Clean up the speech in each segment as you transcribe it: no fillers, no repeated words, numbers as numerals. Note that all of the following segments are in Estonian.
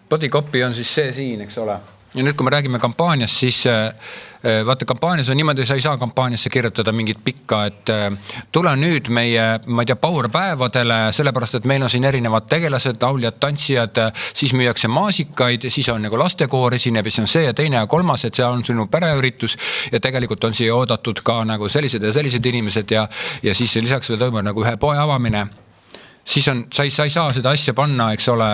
body copy on siis see siin, eks ole. Ja nüüd, kui me räägime kampaaniast, siis vaata, kampaanias on niimoodi, sa ei saa kampaaniasse kirjutada mingit pikka, et tule nüüd meie, ma ei tea, powerpäevadele, sellepärast, et meil on siin erinevad tegelased, lauljad, tantsijad, siis müüakse maasikaid, siis on nagu lastekoor esineb, siis on see ja teine ja kolmas, et see on sinu pereüritus ja tegelikult on siia oodatud ka nagu sellised ja sellised inimesed ja siis lisaks veel toimub nagu ühe poe avamine. Siis on, sa ei saa seda asja panna, eks ole,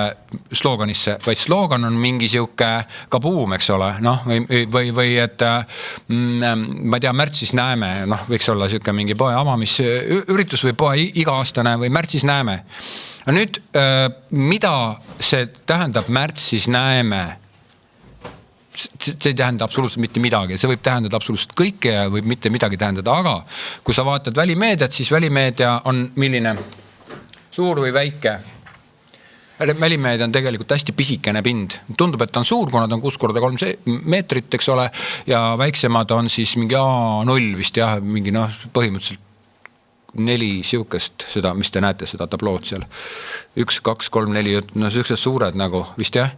slooganisse, vaid sloogan on mingi siuke kabuum, eks ole, noh, või et ma ei tea, märtsis näeme, noh, võiks olla siuke mingi poe avamisüritus või poe iga-aastane või märtsis näeme. Ja nüüd, mida see tähendab märtsis näeme? See ei tähenda absoluutselt mitte midagi, see võib tähendada absoluutselt kõike ja võib mitte midagi tähendada, aga kui sa vaatad välimeediat, siis välimeedia on milline suur või väike. Välimeedia on tegelikult hästi pisikene pind. Tundub, et ta on suur, kuna ta on 6x3 meetrit, eks ole, ja väiksemad on siis mingi A0 vist, jah, mingi põhimõtteliselt 4 siukest, seda, mis te näete, seda tablood seal. 1, 2, 3, 4, no siuksed suured nagu vist, jah.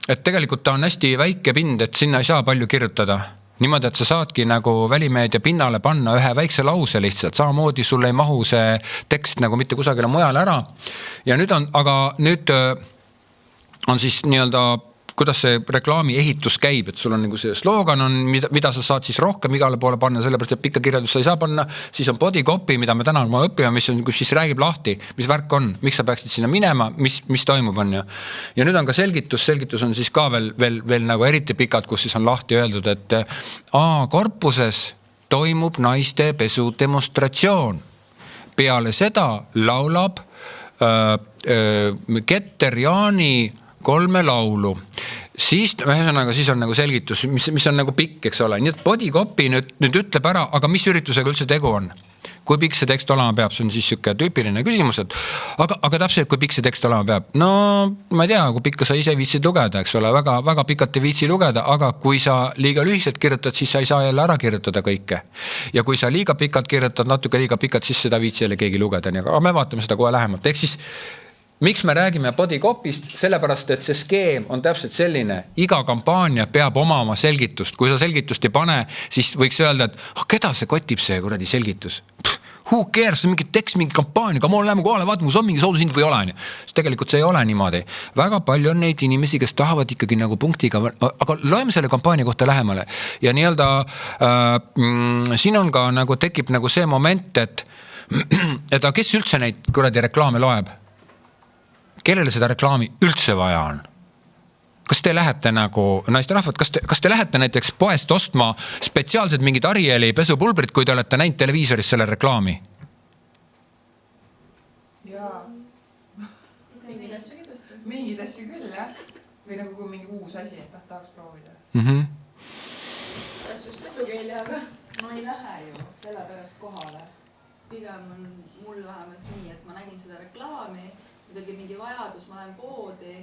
Et tegelikult ta on hästi väike pind, et sinna ei saa palju kirjutada. Niimoodi, et sa saadki nagu välimeedia pinnale panna ühe väikse lause lihtsalt, samamoodi sulle ei mahu see tekst nagu mitte kusagile mujal ära. Ja nüüd on siis nii-öelda, kuidas see reklaami ehitus käib, et sul on nagu see sloogan on, mida sa saad siis rohkem igale poole panna, sellepärast, et pikka kirjeldust sa ei saa panna, siis on body copy, mida me täna õppime, mis siis räägib lahti, mis värk on, miks sa peaksid sinna minema, mis toimub on ju. Ja nüüd on ka selgitus on siis ka veel nagu eriti pikad, kus siis on lahti öeldud, et korpuses toimub naiste pesu demonstratsioon. Peale seda laulab Keter Jaani 3 laulu. Siis on nagu selgitus, mis on nagu pikk, eks ole. Nii et body copy nüüd ütleb ära, aga mis üritusega üldse tegu on? Kui pikk see tekst olema peab, see on siis siuke tüüpiline küsimus, et aga täpselt, kui pikk see tekst olema peab? No, ma ei tea, kui pikka sa ise viitsid lugeda, eks ole, väga pikalt ei viitsi lugeda, aga kui sa liiga lühiselt kirjutad, siis sa ei saa jälle ära kirjutada kõike. Ja kui sa liiga pikalt kirjutad, natuke liiga pikalt, siis seda viitsi jälle keegi lugeda. Aga me vaatame seda kohe lähemalt. Ehk siis miks me räägime body copy'st? Sellepärast, et see skeem on täpselt selline. Iga kampaania peab oma selgitust. Kui sa selgitust ei pane, siis võiks öelda, et keda see kotib see kuradi selgitus? Who cares? Mingi tekst, mingi kampaania, aga ma läheme kohale, vaatame, kus on mingi soodushind või ole. Tegelikult see ei ole niimoodi. Väga palju on neid inimesi, kes tahavad ikkagi nagu punktiga, aga loeme selle kampaania kohta lähemale. Ja nii-öelda siin on ka nagu tekib nagu see moment, et kes üldse neid kuradi reklaame loeb? Kellele seda reklaami üldse vaja on? Kas te lähete nagu, naisterahvad, kas te lähete näiteks poest ostma spetsiaalselt mingid Arieli pesupulbrid, kui te olete näinud televiisoris selle reklaami? Jaa. Mingid asju küll, jah. Või nagu kui mingi uus asi, et tahaks proovida. Kas just pesukeeljaga? Ma ei lähe ju sellepärast kohale. Pigem on mul vähemalt nii, et ma nägin seda reklaami, midagi mingi vajadus, ma lähen poodi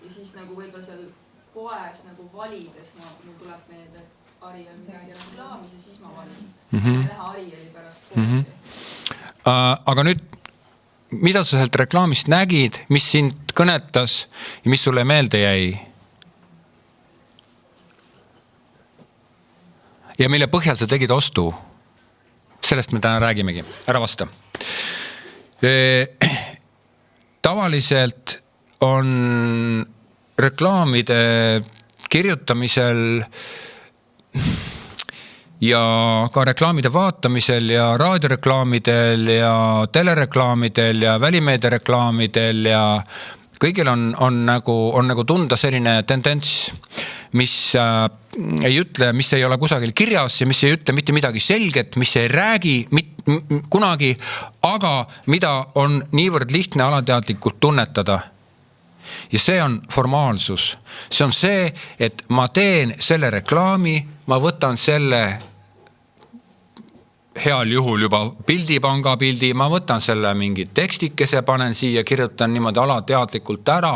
ja siis nagu võib-olla seal poes nagu valides mul tuleb meelde, et Ariel midagi reklaamis ja siis ma valin. Ma lähe Arieli pärast poodi. Aga nüüd, mida sa sealt reklaamist nägid, mis sind kõnetas ja mis sulle meelde jäi? Ja mille põhjal sa tegid ostu? Sellest me täna räägimegi. Ära vasta. Tavaliselt on reklaamide kirjutamisel ja ka reklaamide vaatamisel ja raadioreklaamidel ja telereklaamidel ja välimeediareklaamidel ja kõigil on nagu tunda selline tendents, mis ei ütle, mis ei ole kusagil kirjas ja mis ei ütle mitte midagi selget, mis ei räägi kunagi, aga mida on niivõrd lihtne alateadlikult tunnetada. Ja see on formaalsus. See on see, et ma teen selle reklaami, ma võtan selle heal juhul juba pildipanga pildi, ma võtan selle mingi tekstikese, panen siia, kirjutan niimoodi alateadlikult ära,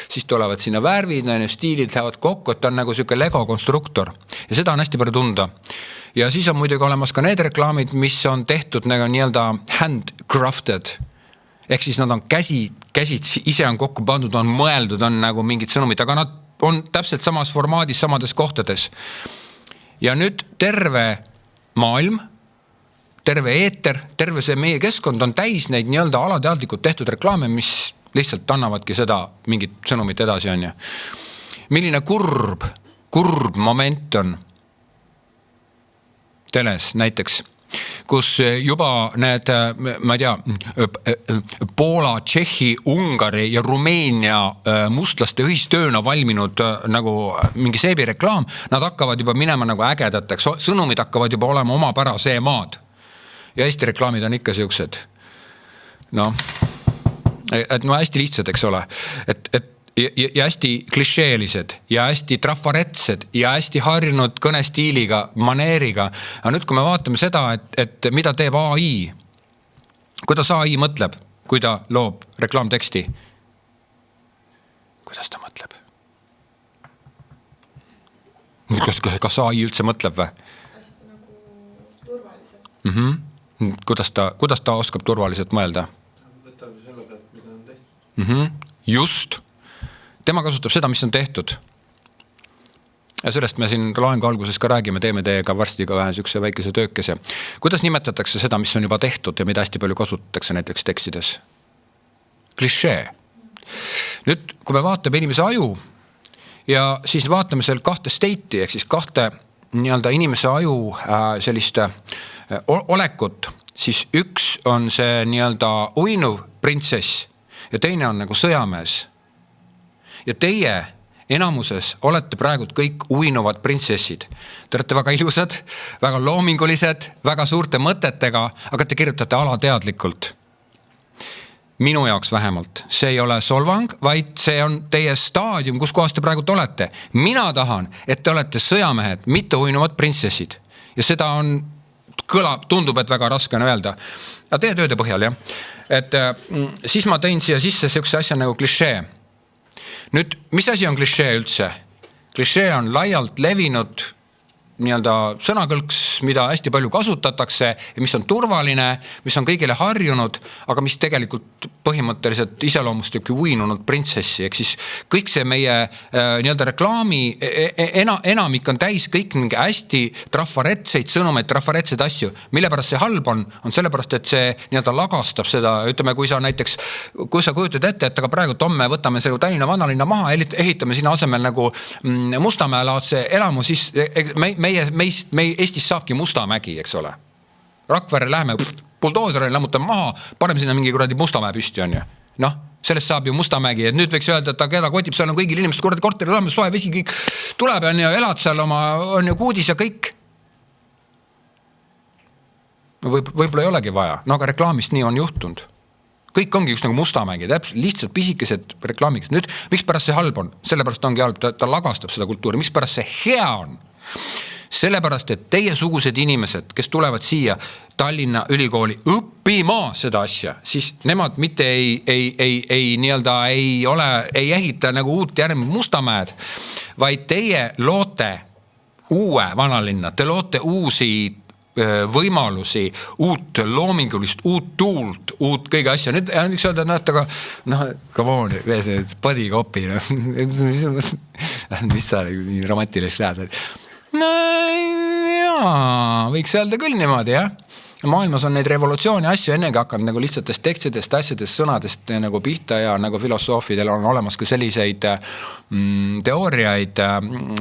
siis tulevad sinna värvid, stiilid lähevad kokku, et ta on nagu selline Lego konstruktor. Ja seda on hästi palju tunda. Ja siis on muidugi olemas ka need reklaamid, mis on tehtud nagu nii-öelda handcrafted. Ehk siis nad on käsid ise on kokku pandud, on mõeldud, on nagu mingid sõnumid, aga nad on täpselt samas formaadis, samades kohtades. Ja nüüd terve maailm, terve eeter, terve see meie keskkond on täis neid nii-öelda alateadlikult tehtud reklaame, mis lihtsalt annavadki seda mingit sõnumit edasi on. Milline kurb moment on teles näiteks, kus juba need, ma ei tea, Poola, Tšehhi, Ungari ja Rumeenia mustlaste ühistööna valminud nagu mingi seebireklaam, nad hakkavad juba minema nagu ägedateks, sõnumid hakkavad juba olema omapärase maad. Ja Eesti reklaamid on ikka siuksed, et hästi lihtsad, eks ole, ja hästi klišeelised ja hästi trafaretsed ja hästi harjunud kõnestiiliga, maneeriga. Aga nüüd, kui me vaatame seda, et mida teeb AI, kuidas AI mõtleb, kui ta loob reklaamteksti? Kuidas ta mõtleb? Kas AI üldse mõtleb või? Hästi nagu turvaliselt. Kuidas ta oskab turvaliselt mõelda? Võtab selle pealt, mida on tehtud. Just. Tema kasutab seda, mis on tehtud. Ja sellest me siin loengu alguses ka räägime, teeme teiega varsti ka vähe sükse väikese töökese. Kuidas nimetatakse seda, mis on juba tehtud ja mida hästi palju kasutatakse näiteks tekstides? Klišee. Nüüd, kui me vaatame inimese aju ja siis vaatame seal kahte state'i, ehk siis kahte nii-öelda inimese aju sellist olekut, siis üks on see nii-öelda uinuv printsess ja teine on nagu sõjamees. Ja teie enamuses olete praegu kõik uinuvad printsessid. Te olete väga ilusad, väga loomingulised, väga suurte mõtetega, aga te kirjutate alateadlikult. Minu jaoks vähemalt. See ei ole solvang, vaid see on teie staadium, kus kohas te praegu olete. Mina tahan, et te olete sõjamehed, mitte uinuvad printsessid. Ja seda on tundub, et väga raske on öelda. Ja teie tööde põhjal, jah. Et siis ma tõin siia sisse sellise asja nagu klišee. Nüüd, mis asi on klišee üldse? Klišee on laialt levinud nii-öelda sõnakõlks, mida hästi palju kasutatakse ja mis on turvaline, mis on kõigile harjunud, aga mis tegelikult põhimõtteliselt iseloomustabki uinunud printsessi. Ehk siis kõik see meie nii-öelda reklaami enamik on täis kõik mingi hästi trafaretseid sõnumeid, trafaretseid asju. Mille pärast see halb on sellepärast, et see nii-öelda lagastab seda, ütleme, kui sa näiteks, kui sa kujutad ette, et aga praegu homme võtame see Tallinna vanalinna maha, ehitame sinna asemel nagu Mustamäe-laadse elamu, siis meist Eestis saabki Mustamägi, eks ole. Rakvere läheme buldooseril, lämmutame maha, paneme sinna mingi kuradi Mustamäe püsti on ju. Sellest saab ju Mustamägi, et nüüd võiks öelda, et keda kotib, seal on kõigil inimesed kuradi korteri olemas, soe vesi kõik tuleb ja elad seal oma, on ju kuudis ja kõik. Võib-olla ei olegi vaja, aga reklaamist nii on juhtunud. Kõik ongi üks nagu Mustamägi, lihtsalt pisikesed reklaamiks. Nüüd, miks pärast see halb on? Sellepärast ongi halb, ta lagastab seda kultuuri. Miks pärast see hea on? Sellepärast, et teiesugused inimesed, kes tulevad siia Tallinna ülikooli õppima seda asja, siis nemad mitte nii-öelda ei ehita nagu uut järgmine Mustamäed, vaid teie loote uue vanalinna, te loote uusi võimalusi, uut loomingulist, uut tuult, uut kõige asja. Nüüd võiks öelda, et aga come on, see padikopi, mis sa nii romantilist lähed. Jaa, võiks öelda küll niimoodi, jah. Maailmas on neid revolutsiooni asju ennegi hakanud nagu lihtsatest tekstidest, asjadest, sõnadest nagu pihta ja nagu filosoofidel on olemas ka selliseid teooriaid.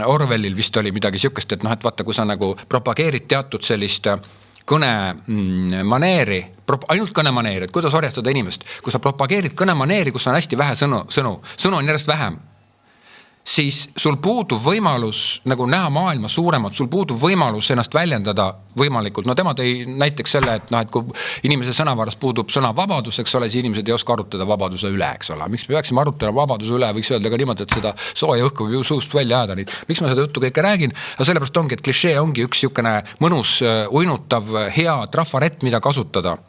Orwellil vist oli midagi siukest, et vaata, kui sa nagu propageerid teatud sellist kõnemaneeri, ainult kõnemaneeri, et kuidas orjastada inimest. Kui sa propageerid kõnemaneeri, kus on hästi vähe sõnu on järjest vähem, siis sul puudub võimalus nagu näha maailma suuremalt, sul puudub võimalus ennast väljendada võimalikult. Tema tõi näiteks selle, et kui inimese sõnavaras puudub sõna vabadus, eks ole, siis inimesed ei oska arutada vabaduse üle, eks ole. Miks me peaksime arutada vabaduse üle, võiks öelda ka niimoodi, et seda sooja õhku võib ju suust välja ajada. Miks ma seda juttu kõike räägin? Ja sellepärast ongi, et klišee ongi üks niisugune mõnus, uinutav, hea trafarett, mida kasutada.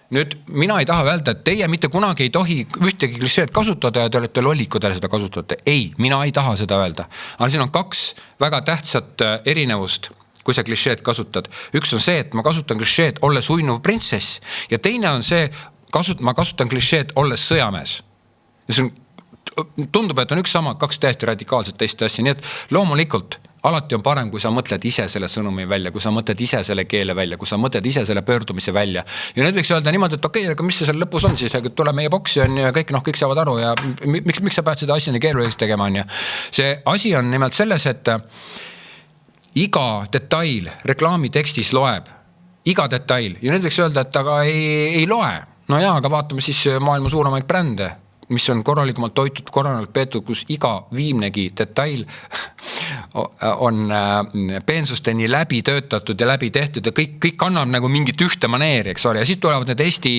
Nüüd, mina ei taha öelda, et teie mitte kunagi ei tohi ühtegi klišeed kasutada ja te olete lollik, kui te seda kasutate. Ei, mina ei taha seda öelda. Aga siin on kaks väga tähtsat erinevust, kui sa klišeed kasutad. Üks on see, et ma kasutan klišeed olles uinuv printsess ja teine on see ma kasutan klišeed olles sõjamees. Ja see tundub, et on üks sama, kaks täiesti radikaalset teist asja, nii et loomulikult alati on parem, kui sa mõtled ise selle sõnumi välja, kui sa mõtled ise selle keele välja, kui sa mõtled ise selle pöördumise välja. Ja nüüd võiks öelda niimoodi, et okei, aga mis see seal lõpus on siis, tule meie boksi on ja kõik saavad aru ja miks sa pead seda asja nii keeruliseks tegema on ja see asi on nimelt selles, et iga detail reklaami tekstis loeb, iga detail ja nüüd võiks öelda, et aga ei loe. No jaa, aga vaatame siis maailma suuremaid brände, mis on korralikumalt toitud, korralikult peetud, kus iga viimnegi detail on peensusteni läbi töötatud ja läbi tehtud ja kõik annab nagu mingit ühte maneeri, eks ole. Ja siis tulevad need Eesti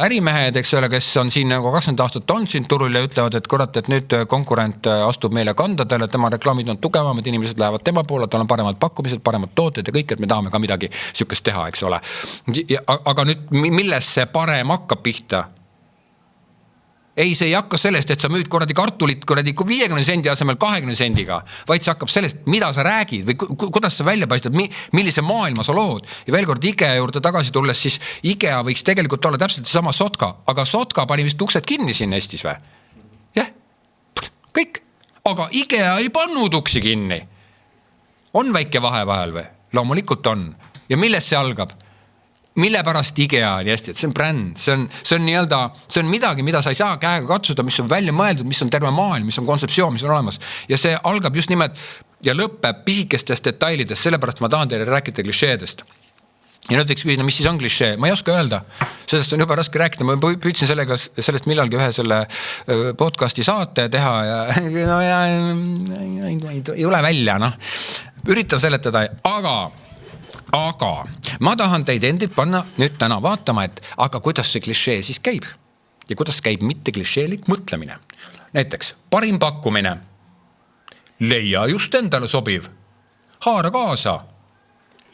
ärimehed, eks ole, kes on siin nagu 20 aastat olnud siin turul ja ütlevad, et kurat, et nüüd konkurent astub meile kandadele, tema reklaamid on tugevamad, inimesed lähevad tema poole, tal on paremad pakkumised, paremad tooted ja kõik, et me tahame ka midagi sihukest teha, eks ole. Aga nüüd, milles see parem hakkab pihta? Ei, see ei hakka sellest, et sa müüd kartulit 50 sendi asemel 20 sendiga, vaid see hakkab sellest, mida sa räägid või kuidas sa välja paistad, millise maailma sa lood. Ja veel kord IKEA juurde tagasi tulles, siis IKEA võiks tegelikult olla täpselt sama Sotka, aga Sotka pani vist uksed kinni siin Eestis või? Jah, kõik. Aga IKEA ei pannud uksi kinni. On väike vahe vahel või? Loomulikult on. Ja millest see algab? Mille pärast IKEA on hästi, et see on bränd, see on nii-öelda, see on midagi, mida sa ei saa käega katsuda, mis on välja mõeldud, mis on terve maailm, mis on kontseptsioon, mis on olemas. Ja see algab just nimelt ja lõpeb pisikestest detailidest, sellepärast ma tahan teile rääkida klišeedest. Ja nüüd võiks küsida, mis siis on klišee? Ma ei oska öelda, sellest on juba raske rääkida, ma püüdsin sellest millalgi ühe selle podcasti saate teha ja no ja ei ole välja, noh. Üritan seletada, aga ma tahan teid endid panna nüüd täna vaatama, et aga kuidas see klišee siis käib ja kuidas käib mitte klišeelik mõtlemine. Näiteks parim pakkumine, leia just endale sobiv, haara kaasa,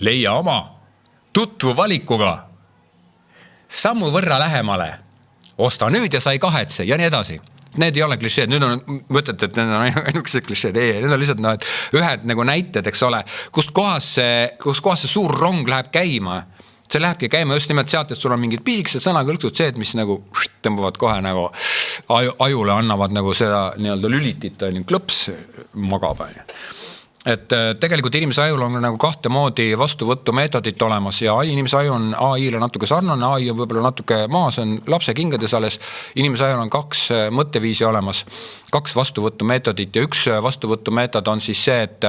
leia oma, tutvu valikuga, sammu võrra lähemale, osta nüüd ja sa ei kahetse ja nii edasi. Need ei ole klišeed, nüüd on, mõtlete, et need on ainukesed klišeed, need on lihtsalt ühed nagu näited, eks ole, kust kohas see suur rong läheb käima. See lähebki käima just nimelt sealt, et sul on mingid pisikesed sõnakõlksud, see, mis nagu tõmbavad kohe nagu ajule, annavad nagu seda nii-öelda lülitit, klõps magab. Et tegelikult inimese ajul on nagu kahte moodi vastuvõttu meetodit olemas ja inimese aju on AI-le natuke sarnane, AI on võib-olla natuke maas, on lapse kingades alles. Inimese ajul on kaks mõtteviisi olemas, kaks vastuvõttu meetodit ja üks vastuvõttu meetod on siis see, et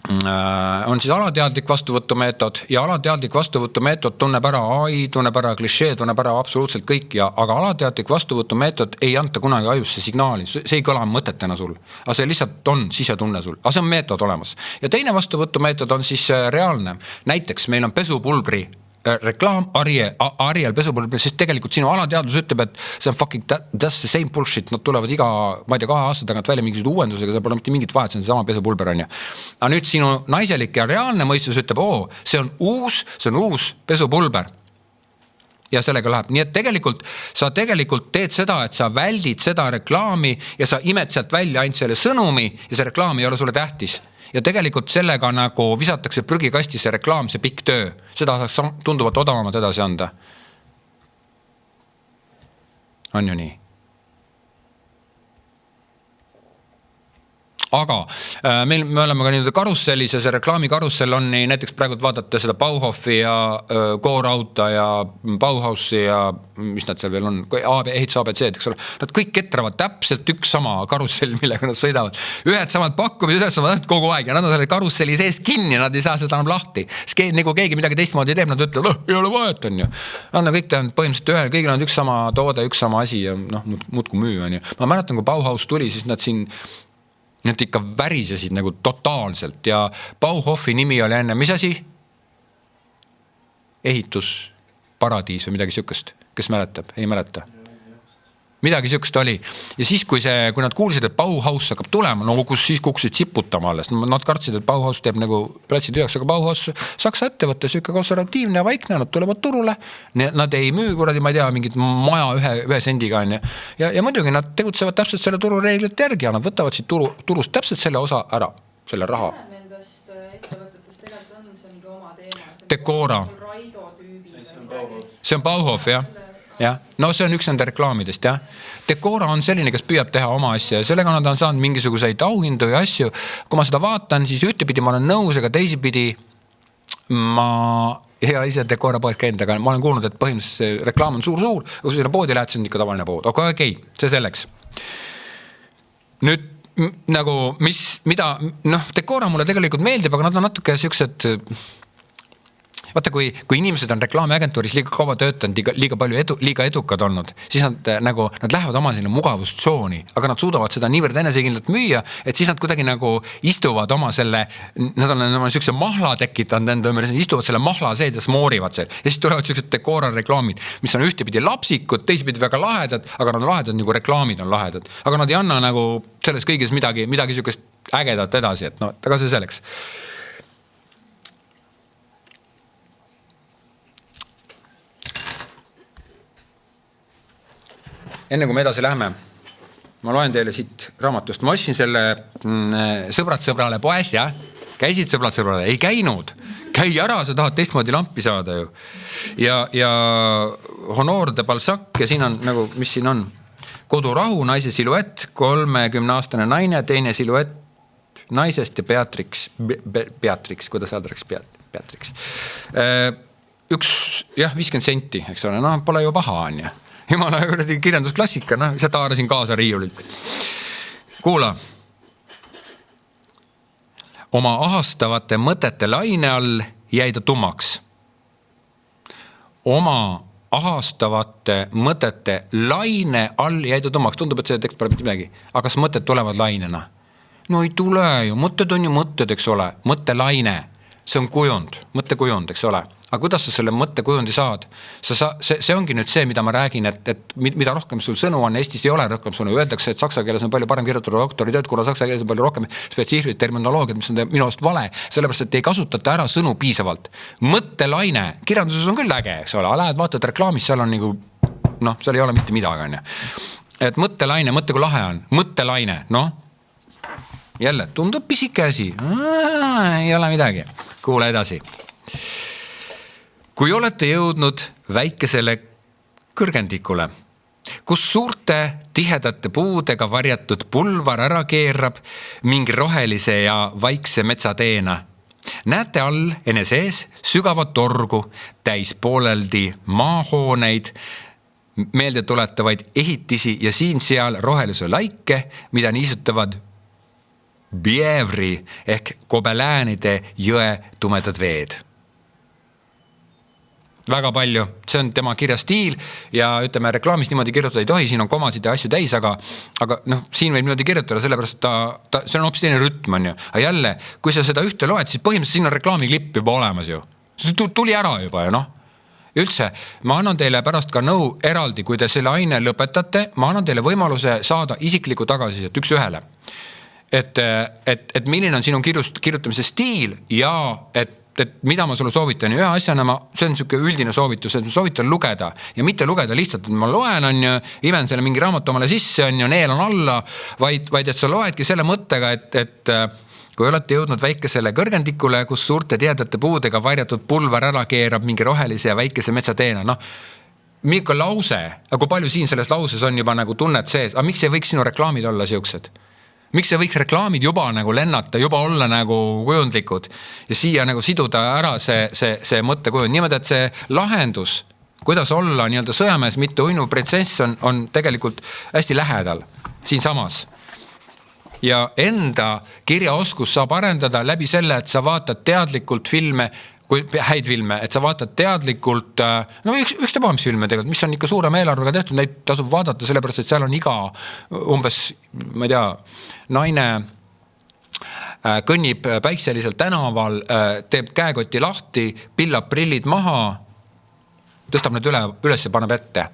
on siis alateadlik vastuvõtumeetod ja alateadlik vastuvõtumeetod tunneb ära AI, tunneb ära klišee, tunneb ära absoluutselt kõik aga alateadlik vastuvõtumeetod ei anta kunagi ajusse signaali, see ei kõla mõtetena sul, aga see lihtsalt on sisetunne sul, aga see on meetod olemas ja teine vastuvõtumeetod on siis reaalne, näiteks meil on pesupulbri reklaam Ariel pesupulbri, sest tegelikult sinu alateadlus ütleb, et see on fucking that's the same bullshit, nad tulevad iga, ma ei tea, 2 aasta tagant välja mingisugused uuendusega, see pole mitte mingit vahet, see on sama pesupulber on ja. Aga nüüd sinu naiselik ja reaalne mõistus ütleb, see on uus pesupulber. Ja sellega läheb. Nii et sa tegelikult teed seda, et sa väldid seda reklaami ja sa imed sealt välja ainult selle sõnumi ja see reklaam ei ole sulle tähtis. Ja tegelikult sellega nagu visatakse prügikasti see reklaam, see pikk töö. Seda saaks tunduvalt odavamad edasi anda. On ju nii? Aga me oleme ka nii karussellis ja see reklaami karussell on nii, näiteks praegu vaadata seda Bauhofi ja Go-Rauta ja Bauhausi ja mis nad seal veel on, ehits ABC, eks ole. Nad kõik ketravad täpselt üks sama karussell, millega nad sõidavad. Ühed samad pakkumised, ühed samad kogu aeg ja nad on selle karusselli sees kinni, nad ei saa seda enam lahti. Nagu keegi midagi teistmoodi teeb, nad ütlevad, ei ole vahet, on ju. Nad on kõik põhimõtteliselt ühel, kõigil on üks sama toode, üks sama asi ja muudku müü, on ju. Ma mäletan, kui Bauhaus tuli, siis nad siin Need ikka värisesid nagu totaalselt ja Bauhofi nimi oli enne, mis asi? Ehitusparadiis või midagi sihukest. Kes mäletab? Ei mäleta. Midagi sihukest oli. Ja siis, kui nad kuulsid, et Bauhaus hakkab tulema, no kus siis kuksid siputama alles. Nad kartsid, et Bauhaus teeb nagu platsid üheks, aga Bauhaus Saksa ettevõtte sihuke konservatiivne ja vaikne, nad tulevad turule. Nad ei müü kuradi, ma ei tea, mingit maja ühe sendiga. Ja muidugi nad tegutsevad täpselt selle turureeglite järgi ja nad võtavad siit turust täpselt selle osa ära, selle raha. Nendest ettevõtetest tegelikult on see mingi oma teema. Decora. see on Bauhof, jah. Jah, no see on üks nende reklaamidest, jah. Decora on selline, kes püüab teha oma asja ja sellega nad on saanud mingisuguseid auhindu ja asju. Kui ma seda vaatan, siis ühtepidi ma olen nõus, aga teisipidi ma ei ole ise Decora poed käinud, aga ma olen kuulnud, et põhimõtteliselt reklaam on suur, kui sinna poodi lähed, see on ikka tavaline pood. Okei, see selleks. Nüüd nagu, Decora mulle tegelikult meeldib, aga nad on natuke siuksed. Vaata, kui inimesed on reklaamiagentuuris liiga kaua töötanud, liiga edukad olnud, siis nad lähevad oma sinna mugavustsooni, aga nad suudavad seda niivõrd enesekindlalt müüa, et siis nad kuidagi nagu istuvad oma nad on oma siukse mahla tekitanud enda ümber, istuvad selle mahla seed ja smoorivad seal. Ja siis tulevad siuksed Decora reklaamid, mis on ühtepidi lapsikud, teisipidi väga lahedad, aga nad on lahedad nagu reklaamid on lahedad. Aga nad ei anna nagu selles kõiges midagi siukest ägedat edasi, et aga see selleks. Enne kui me edasi lähme, ma loen teile siit raamatust. Ma ostsin selle sõbrad sõbrale poes, jah? Käisid sõbrad sõbrale? Ei käinud. Käi ära, sa tahad teistmoodi lampi saada ju. Ja Honor de Balzac ja siin on nagu, mis siin on? Kodurahu, naise siluett, 30-aastane naine, teine siluett naisest ja Beatrix, kuidas öeldakse Beatrix. Üks, 50 senti, eks ole, pole ju paha on ju. Jumala kirjandusklassika, ise taarasin kaasa riiulilt. Kuula. Oma ahastavate mõtete laine all jäi ta tummaks. Oma ahastavate mõtete laine all jäi ta tummaks. Tundub, et see tekst pole mitte midagi. Aga kas mõtted tulevad lainena? No ei tule ju. Mõtted on ju mõtted, eks ole. Mõttelaine. See on kujund. Mõttekujund, eks ole. Aga kuidas sa selle mõttekujundi saad? See ongi nüüd see, mida ma räägin, et mida rohkem sul sõnu on, Eestis ei ole rohkem sõnu. Öeldakse, et saksa keeles on palju parem kirjutada doktoritööd, kuna saksa keeles on palju rohkem spetsiifilist terminoloogiat, mis on minu arust vale, sellepärast, et ei kasutata ära sõnu piisavalt. Mõttelaine, kirjanduses on küll äge, eks ole, lähed vaatad reklaamis, seal on nagu, seal ei ole mitte midagi, on ju. Et mõttelaine, mõtte kui lahe on, mõttelaine, jälle, tundub pisike asi, ei ole midagi, kuule edasi. Kui olete jõudnud väikesele kõrgendikule, kus suurte tihedate puudega varjatud pulvar ära keerab mingi rohelise ja vaikse metsateena, näete all enne sees sügavat torgu, täis pooleldi maahooneid, meelde tuletavaid ehitisi ja siin-seal rohelise laike, mida niisutavad Bievri ehk Kobeläänide jõe tumedad veed. Väga palju, see on tema kirjastiil ja ütleme, reklaamis niimoodi kirjutada ei tohi, siin on komasid ja asju täis, aga siin võib niimoodi kirjutada, sellepärast see on hoopis teine rütm on ju. Aga jälle, kui sa seda ühte loed, siis põhimõtteliselt siin on reklaamiklipp juba olemas ju. See tuli ära juba ju, Üldse, ma annan teile pärast ka nõu eraldi, kui te selle aine lõpetate, ma annan teile võimaluse saada isikliku tagasisidet üks ühele. Et milline on sinu kirjutamise stiil ja et mida ma sulle soovitan ja ühe asjana see on niisugune üldine soovitus, et ma soovitan lugeda ja mitte lugeda lihtsalt, et ma loen on ju, imen selle mingi raamatu omale sisse on ju, neelan alla, vaid et sa loedki selle mõttega, et kui olete jõudnud väikesele kõrgendikule, kus suurte tihedate puudega varjatud pulvar ära keerab mingi rohelise ja väikese metsateena, mingi lause, aga kui palju siin selles lauses on juba nagu tunnet sees, aga miks ei võiks sinu reklaamid olla siuksed? Miks ei võiks reklaamid juba nagu lennata, juba olla nagu kujundlikud ja siia nagu siduda ära see mõttekujund. Niimoodi, et see lahendus, kuidas olla nii-öelda sõjamees, mitte uinuv protsess on tegelikult hästi lähedal siin samas. Ja enda kirjaoskus saab arendada läbi selle, et sa vaatad teadlikult filme, häid filme, et sa vaatad teadlikult, üks mis filme tegelikult, mis on ikka suurem eelarvega tehtud, neid tasub vaadata, sellepärast, et seal on iga umbes, ma ei tea, naine kõnnib päikselisel tänaval, teeb käekoti lahti, pillab prillid maha, tõstab need üles ja paneb ette.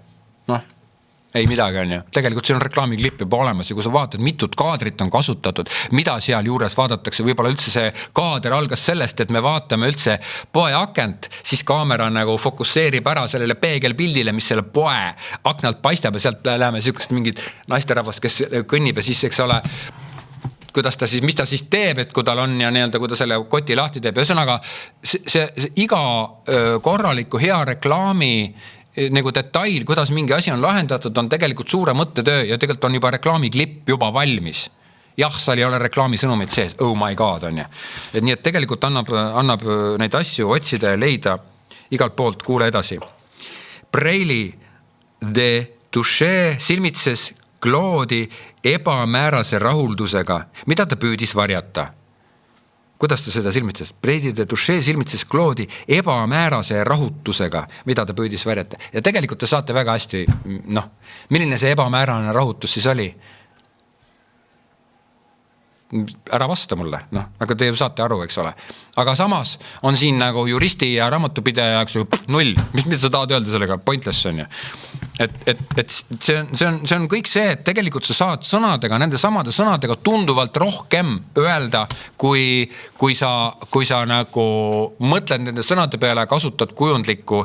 Ei midagi on ju. Tegelikult see on reklaamiklipp juba olemas ja kui sa vaatad, mitut kaadrit on kasutatud, mida seal juures vaadatakse, võib-olla üldse see kaader algas sellest, et me vaatame üldse poe akent, siis kaamera nagu fokusseerib ära sellele peegelpildile, mis selle poe aknalt paistab ja sealt läheme siukest mingit naisterahvast, kes kõnnib ja siis, eks ole, mis ta siis teeb, et kui tal on ja nii-öelda, kui ta selle koti lahti teeb. Ühesõnaga, see iga korraliku hea reklaami nagu detail, kuidas mingi asi on lahendatud, on tegelikult suure mõttetöö ja tegelikult on juba reklaamiklipp juba valmis. Jah, seal ei ole reklaamisõnumid sees, oh my god on ju. Et nii, et tegelikult annab neid asju otsida ja leida igalt poolt, kuule edasi. Preili de Touché silmitses Claude'i ebamäärase rahuldusega, mida ta püüdis varjata. Kuidas ta seda silmitses? Preili de Touché silmitses Claude'i ebamäärase rahutusega, mida ta püüdis varjata. Ja tegelikult te saate väga hästi, milline see ebamäärane rahutus siis oli? Ära vasta mulle, aga te saate aru, eks ole. Aga samas on siin nagu juristi ja raamatupidaja jaoks null. Mis sa tahad öelda sellega? Pointless on ju. Et see on kõik see, et tegelikult sa saad sõnadega, nende samade sõnadega tunduvalt rohkem öelda, kui sa nagu mõtled nende sõnade peale, kasutad kujundlikku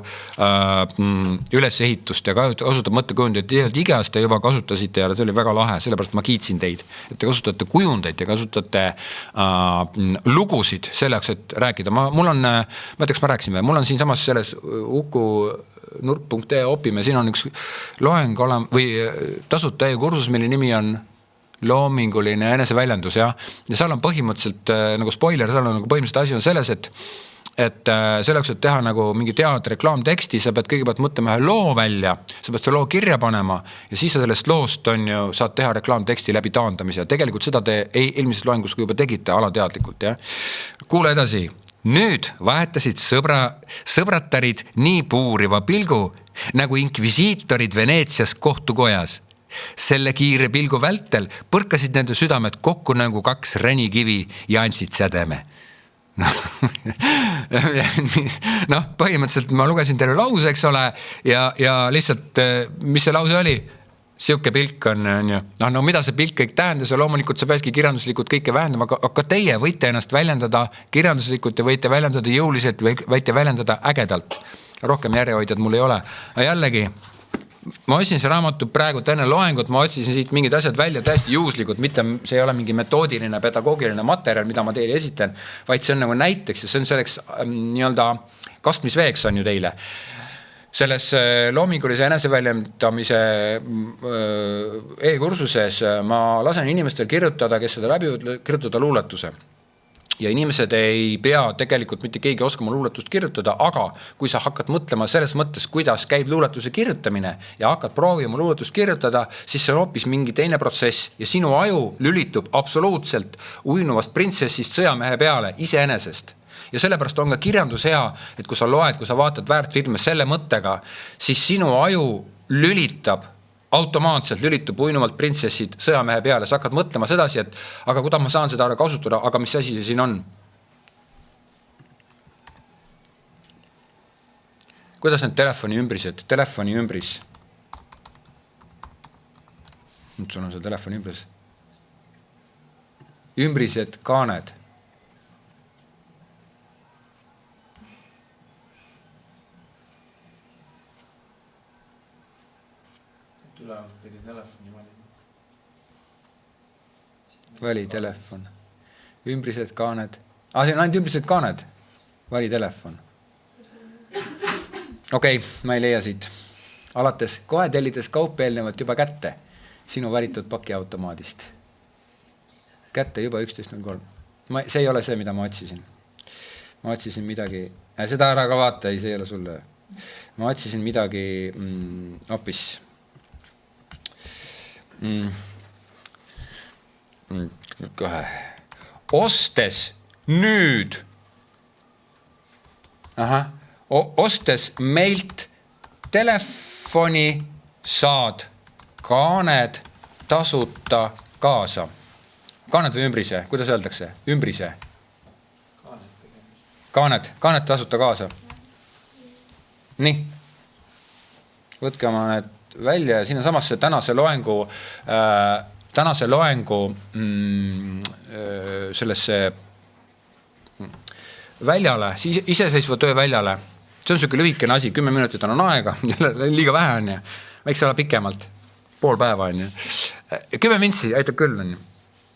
ülesehitust ja kasutad mõttekujundit. Igeast te juba kasutasite ja see oli väga lahe, sellepärast ma kiitsin teid, et te kasutate kujundeid ja kasutate lugusid selleks, et rääkida. Mul on, ma rääksin, mul on siin samas selles Uku nurk.ee opime, siin on üks loeng või tasuta kursus, mille nimi on loominguline eneseväljendus, ja seal on põhimõtteliselt nagu spoiler, seal on nagu põhimõtteliselt asi on selles, et selleks, et teha nagu mingi reklaamteksti, sa pead kõigepealt mõtlema ühe loo välja, sa pead selle loo kirja panema ja siis sa sellest loost saad teha reklaamteksti läbi taandamise ja tegelikult seda te eelmises loengus juba tegite alateadlikult, ja. Kuule edasi. Nüüd vahetasid sõbratarid nii puuriva pilgu, nagu inkvisiitorid Veneetsias kohtukojas. Selle kiire pilgu vältel põrkasid nende südamed kokku nagu kaks ränikivi ja andsid sädeme. Põhimõtteliselt ma lugesin terve lause, eks ole, ja lihtsalt, mis see lause oli? Siuke pilk on ju. Mida see pilk kõik tähendas ja loomulikult sa peadki kirjanduslikult kõike vähendama, aga teie võite ennast väljendada kirjanduslikult ja võite väljendada jõuliselt, võite väljendada ägedalt. Rohkem järjehoidjad mul ei ole. Aga jällegi, ma otsin see raamatu praegu enne loengut, ma otsisin siit mingid asjad välja täiesti juhuslikult, mitte see ei ole mingi metoodiline, pedagoogiline materjal, mida ma teile esitlen, vaid see on nagu näiteks ja see on selleks nii-öelda kastmisveeks on ju teile. Selles loomingulise eneseväljendamise e-kursuses ma lasen inimestel kirjutada, kes seda läbi kirjutada luuletuse. Ja inimesed ei pea tegelikult mitte keegi oskama luuletust kirjutada, aga kui sa hakkad mõtlema selles mõttes, kuidas käib luuletuse kirjutamine ja hakkad proovima luuletust kirjutada, siis see on hoopis mingi teine protsess ja sinu aju lülitub absoluutselt uinuvast printsessist sõjamehe peale iseenesest. Ja sellepärast on ka kirjandus hea, et kui sa loed, kui sa vaatad väärtfilme selle mõttega, siis sinu aju automaatselt lülitub uinuvalt printsessid sõjamehe peale. Sa hakkad mõtlema sedasi, et aga kuidas ma saan seda ära kasutada, aga mis asi see siin on? Kuidas need telefoni ümbrised? Telefoni ümbris. Nüüd sul on seal telefoni ümbris. Ümbrised, kaaned. Vali telefon. Ümbrised, kaaned. See on ainult ümbrised, kaaned. Vali telefon. Okei, ma ei leia siit. Alates kohe tellides kaup eelnevalt juba kätte sinu valitud pakiautomaadist. Kätte juba 11.03. See ei ole see, mida ma otsisin. Ma otsisin midagi. Seda ära ka vaata, see ei ole sulle. Ma otsisin midagi hoopis. Kohe. Ostes nüüd. Ostes meilt telefoni saad kaaned tasuta kaasa. Kaaned või ümbrise? Kuidas öeldakse? Ümbrise. Kaaned tasuta kaasa. Nii. Võtke oma need välja ja siin on samas see tänase loengu sellesse väljale, iseseisva töö väljale. See on selline lühikene asi, 10 minutit on aega, liiga vähe on ja võiks olla pikemalt, pool päeva on ja 10 mintsi aitab küll on.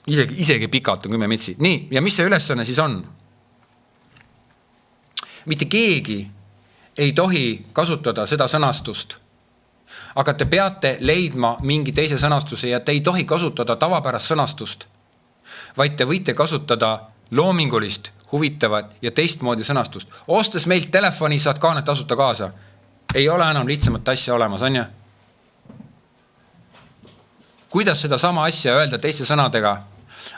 Isegi pikalt on 10 mintsi. Nii, ja mis see ülesanne siis on? Mitte keegi ei tohi kasutada seda sõnastust. Aga te peate leidma mingi teise sõnastuse ja te ei tohi kasutada tavapärast sõnastust, vaid te võite kasutada loomingulist, huvitavat ja teistmoodi sõnastust. Ostes meilt telefoni, saad kaanet tasuta kaasa. Ei ole enam lihtsamat asja olemas, on ju? Kuidas seda sama asja öelda teiste sõnadega?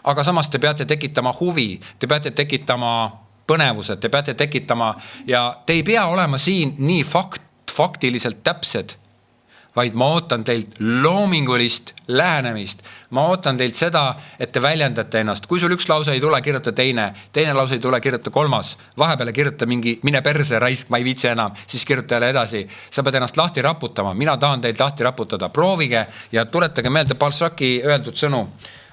Aga samas te peate tekitama huvi, te peate tekitama põnevused, te peate tekitama ja te ei pea olema siin nii faktiliselt täpsed, vaid ma ootan teilt loomingulist lähenemist. Ma ootan teilt seda, et te väljendate ennast. Kui sul üks lause ei tule, kirjuta teine lause ei tule, kirjuta kolmas. Vahepeale kirjuta mingi mine perse raisk, ma ei viitsi enam, siis kirjuta jälle edasi. Sa pead ennast lahti raputama. Mina tahan teilt lahti raputada. Proovige ja tuletage meelde Balzac'i öeldud sõnu.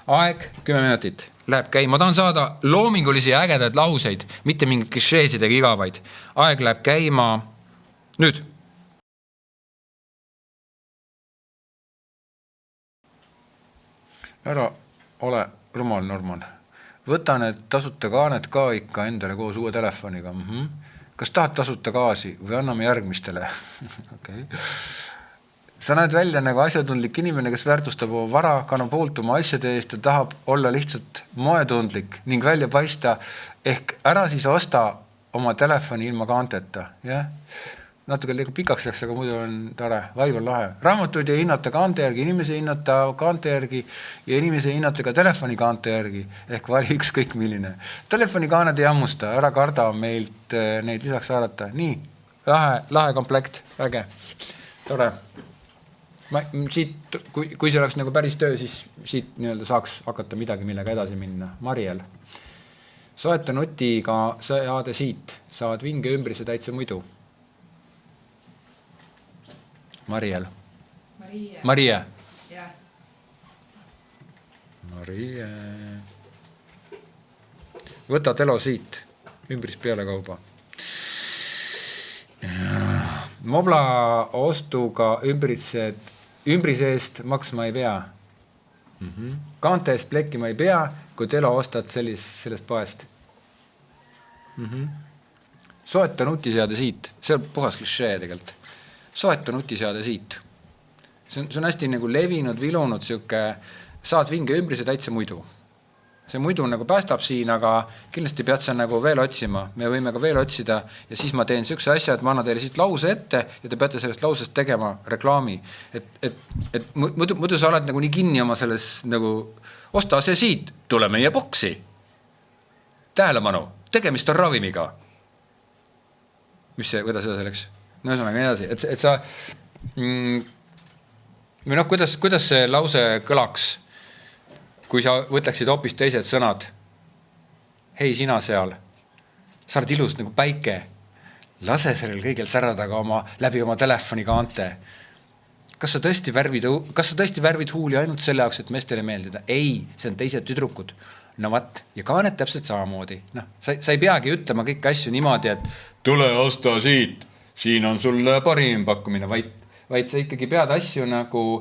Aeg 10 minutit läheb käima. Ma tahan saada loomingulisi ja ägedaid lauseid, mitte mingi klišeesidega igavaid. Aeg läheb käima nüüd. Ära ole rumal, Norman. Võta need tasuta kaaned ka ikka endale koos uue telefoniga. Kas tahad tasuta gaasi või anname järgmistele? Okay. Sa näed välja nagu asjatundlik inimene, kes väärtustab oma vara, kannab hoolt oma asjade eest ja tahab olla lihtsalt moetundlik ning välja paista. Ehk ära siis osta oma telefoni ilma kaanteta. Ja? Natuke liiga pikaks läks, aga muidu on tore. Vaib on lahe. Raamatuid ei hinnata kaante järgi, inimese hinnata kaante järgi ja inimese hinnata ka telefoni kaante järgi. Ehk vali ükskõik milline. Telefoni kaaned ei ammusta, ära karda meilt neid lisaks saarata. Nii, lahe komplekt, äge. Tore. Siit, kui see oleks nagu päris töö, siis siit saaks hakata midagi, millega edasi minna. Mariel. Soeta nutiga saade siit. Saad vinge ümbrise täitsa muidu. Mariel. Marie. Yeah. Marie. Võta telo siit. Ümbris peale kauba. Mobla ostuga ümbrise eest maksma ei pea. Kaante eest plekkima ei pea, kui telo ostad sellest poest. Soeta nutiseade siit. See on puhas klišee tegelikult. Soeta nutiseade siit. See on hästi nagu levinud, vilunud siuke, saad vinge ümbrise täitsa muidu. See muidu nagu päästab siin, aga kindlasti pead sa nagu veel otsima. Me võime ka veel otsida ja siis ma teen siukse asja, et ma annan teile siit lause ette ja te peate sellest lausest tegema reklaami. Et muidu sa oled nagu nii kinni oma selles nagu, osta see siit, tule meie boksi. Tähelepanu, tegemist on ravimiga. Kuidas seda selleks? No ühesõnaga nii edasi, et sa või noh, kuidas see lause kõlaks, kui sa võtleksid hoopis teised sõnad. Hei, sina seal, sa oled ilus nagu päike, lase sellel kõigel särada ka läbi oma telefoni kaante. Kas sa tõesti värvid huuli ainult selle jaoks, et meestele meeldida? Ei, see on teised tüdrukud. No vat, ja kaaned täpselt samamoodi. No, sa ei peagi ütlema kõik asju niimoodi, et tule osta siit. Siin on sul parim pakkumine, vaid sa ikkagi pead asju nagu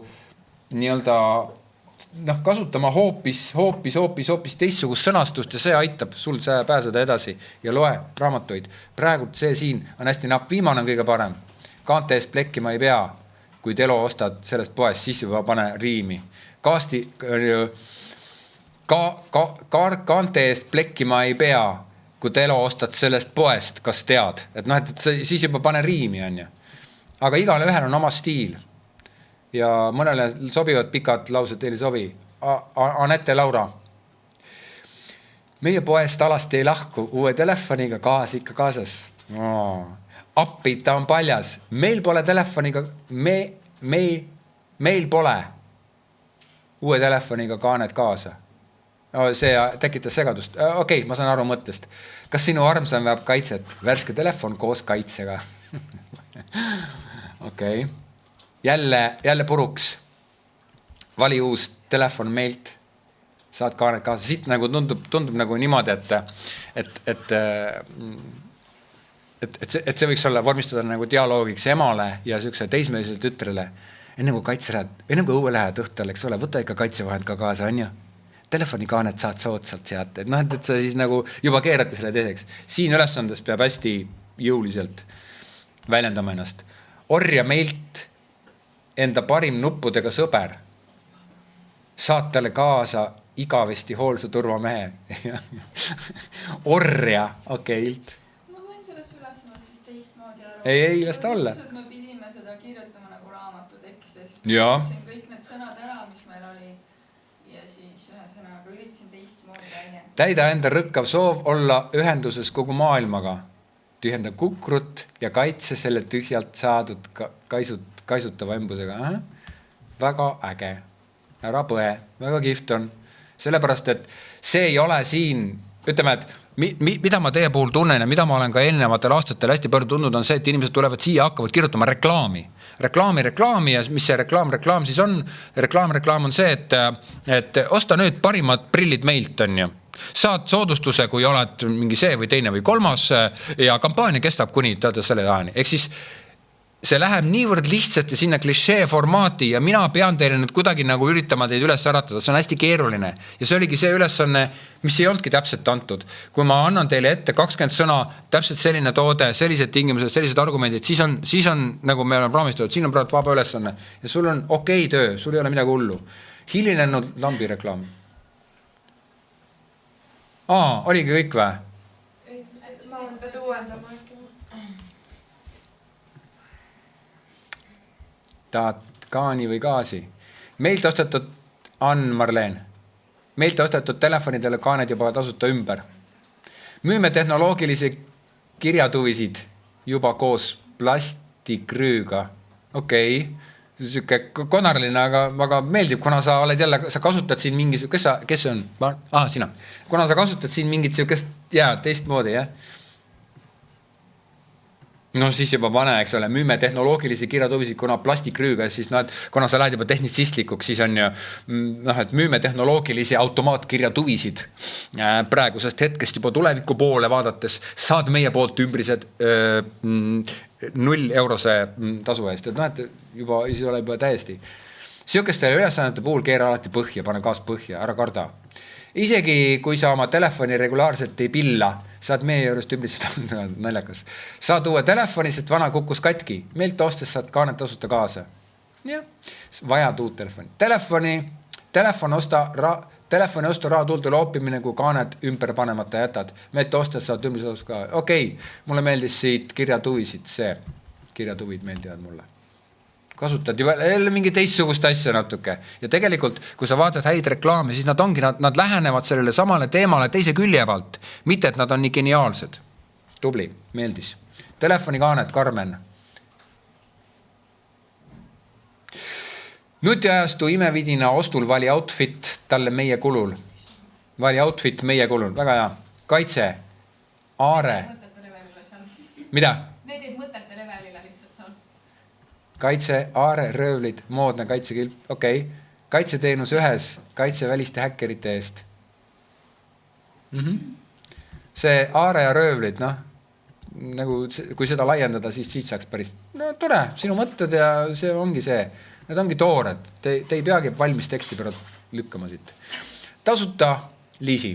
kasutama hoopis teistsugust sõnastust ja see aitab sul pääseda edasi ja loe raamatuid. Praegu see siin on hästi napp, viimane on kõige parem. Kaante eest plekkima ei pea, kui telo ostad sellest poest, siis juba pane riimi. Kaante eest plekkima ei pea, kui telo ostad sellest poest, kas tead. Et siis juba pane riimi, on ju. Aga igale ühel on oma stiil. Ja mõnele sobivad pikad laused, teile sobi. Anette Laura. Meie poest alasti ei lahku, uue telefoniga ikka kaasas. Appi, ta on paljas. Meil pole telefoniga, meil pole uue telefoniga kaanet kaasa. See tekitas segadust. Okei, ma saan aru mõttest. Kas sinu armsam vajab kaitset? Värske telefon koos kaitsega. Okei. Jälle puruks. Vali uus telefon meilt. Saad kaanet kaasa. Siit nagu tundub nagu niimoodi, et see võiks olla vormistada nagu dialoogiks emale ja siukse teismelisele tütrele. Enne kui õue lähed õhtul, eks ole, võta ikka kaitsevahend ka kaasa, on ju? Telefonikaanet saad soodsalt sealt. Et sa siis nagu juba keerati selle teiseks. Siin ülesandes peab hästi jõuliselt väljendama ennast. Orja meilt enda parim nuppudega sõber. Saad talle kaasa igavesti hoolsa turvamehe. Orja, okeilt. Ma sain sellest ülesannast vist teistmoodi aru. Ei, las ta olla. Me pidime seda kirjutama nagu raamatu tekstist. Jaa. Ütlesin kõik need sõnad ära, mis meil oli. Ja siis ühesõnaga üritasin teistmoodi väljendada. Täida enda rõkkav soov olla ühenduses kogu maailmaga. Tühjenda kukrut ja kaitse selle tühjalt saadud kaisutava embusega. Väga äge. Ära põe. Väga kihvt on. Sellepärast, et see ei ole siin, ütleme, et mida ma teie puhul tunnen ja mida ma olen ka eelnevatel aastatel hästi palju tundnud, on see, et inimesed tulevad siia hakkavad kirjutama reklaami ja mis see reklaam siis on? Reklaam on see, et osta nüüd parimad prillid meilt on ju. Saad soodustuse, kui oled mingi see või teine või kolmas ja kampaania kestab kuni selle ajani. Ehk siis see läheb niivõrd lihtsasti sinna klišee formaati ja mina pean teile nüüd kuidagi nagu üritama teid üles äratada. See on hästi keeruline ja see oligi see ülesanne, mis ei olnudki täpselt antud. Kui ma annan teile ette 20 sõna, täpselt selline toode, sellised tingimused, sellised argumendid, siis on nagu me oleme raamistatud, siin on praegu vaba ülesanne ja sul on okei töö, sul ei ole midagi hullu. Hilinenud lambi reklaam. Oligi kõik või? Ma olen seda uuendama äkki. Tahad kaani või gaasi. Meilt ostetud, Ann-Marleen, meilt ostetud telefonidele kaaned juba tasuta ümber. Müüme tehnoloogilisi kirjatuvisid juba koos plastikrüüga. Okei. Siuke konarline, aga meeldib, kuna sa oled jälle, sa kasutad siin mingi, kes on? Sina. Kuna sa kasutad siin mingit siukest, teistmoodi, jah? No siis juba pane, eks ole, müüme tehnoloogilisi kirjatuvisid, kuna plastikrüüga, siis kuna sa lähed juba tehnitsistlikuks, siis on ju, et müüme tehnoloogilisi automaatkirjatuvisid. Praegusest hetkest juba tuleviku poole vaadates saad meie poolt ümbrised 0 eurose tasu eest. Et juba ei ole juba täiesti. Siukeste ülesannete puhul keera alati põhja, pane gaas põhja, ära karda. Isegi kui sa oma telefoni regulaarselt ei pilla, saad meie juurest ümbrised naljakas. Saad uue telefoni, sest vana kukkus katki. Meilt ostes saad kaanet tasuta kaasa. Ja, vajad uut telefoni. Telefoni ostu rahatuldu loopimine, kui kaanet ümber panemata jätad. Meilt ostes saad ümbrised ka. Okei, mulle meeldis siit kirjatuvisid. See kirjatuvid meeldivad mulle. Kasutad juba mingi teistsugust asja natuke. Ja tegelikult, kui sa vaatad häid reklaame, siis nad lähenevad sellele samale teemale teise külje valt. Mitte, et nad on nii geniaalsed. Tubli, meeldis. Telefonikaanet, Karmen. Nutiajastu imevidina ostul vali outfit talle meie kulul. Vali outfit meie kulul. Väga hea. Kaitse. Aare. Mida? Need ei mõtete levelile lihtsalt seal. Kaitse, aare, röövlid, moodne kaitsekilp. Okei. Kaitseteenus ühes, kaitse väliste häkkerite eest. See aare ja röövlid, nagu, kui seda laiendada, siis siit saaks päris. No tore, sinu mõtted ja see ongi see. Need ongi toored. Te ei peagi valmis teksti peale lükkama siit. Tasuta liisi.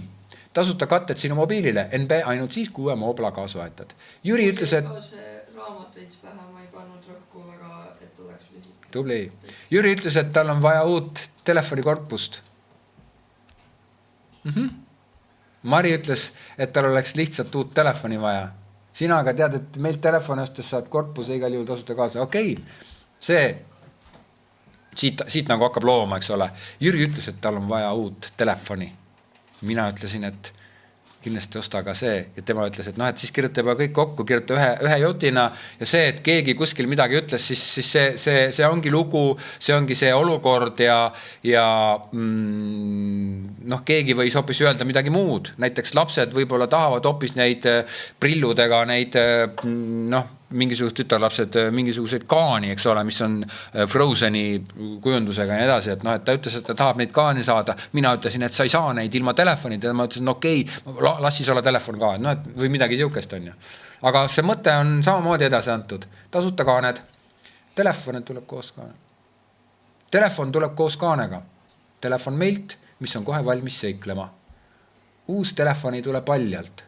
Tasuta katted sinu mobiilile. NB ainult siis, kui uue moobla kaasu aetad. Jüri ütles, et... Raamat veits pähe, ma ei pannud rõhku väga, et oleks lühike. Tubli. Jüri ütles, et tal on vaja uut telefonikorpust. Mari ütles, et tal oleks lihtsalt uut telefoni vaja. Sina aga tead, et meil telefoni ostes saad korpuse igal juhul tasuta kaasa. Okei, see siit nagu hakkab looma, eks ole. Jüri ütles, et tal on vaja uut telefoni. Mina ütlesin, et kindlasti osta ka see. Ja tema ütles, et et siis kirjuta juba kõik kokku, kirjuta ühe jutina ja see, et keegi kuskil midagi ütles, siis see ongi lugu, see ongi see olukord ja keegi võis hoopis öelda midagi muud. Näiteks lapsed võib-olla tahavad hoopis neid prilludega, neid mingisugused tütarlapsed, mingisuguseid kaani, eks ole, mis on Frozeni kujundusega ja edasi, et ta ütles, et ta tahab neid kaani saada. Mina ütlesin, et sa ei saa neid ilma telefonid ja ma ütlesin, okei, lassis olla telefon ka, või midagi siukest on ju. Aga see mõte on samamoodi edasi antud. Tasuta kaaned. Telefon tuleb koos kaanega. Telefon tuleb koos kaanega. Telefon meilt, mis on kohe valmis seiklema. Uus telefon ei tule paljalt.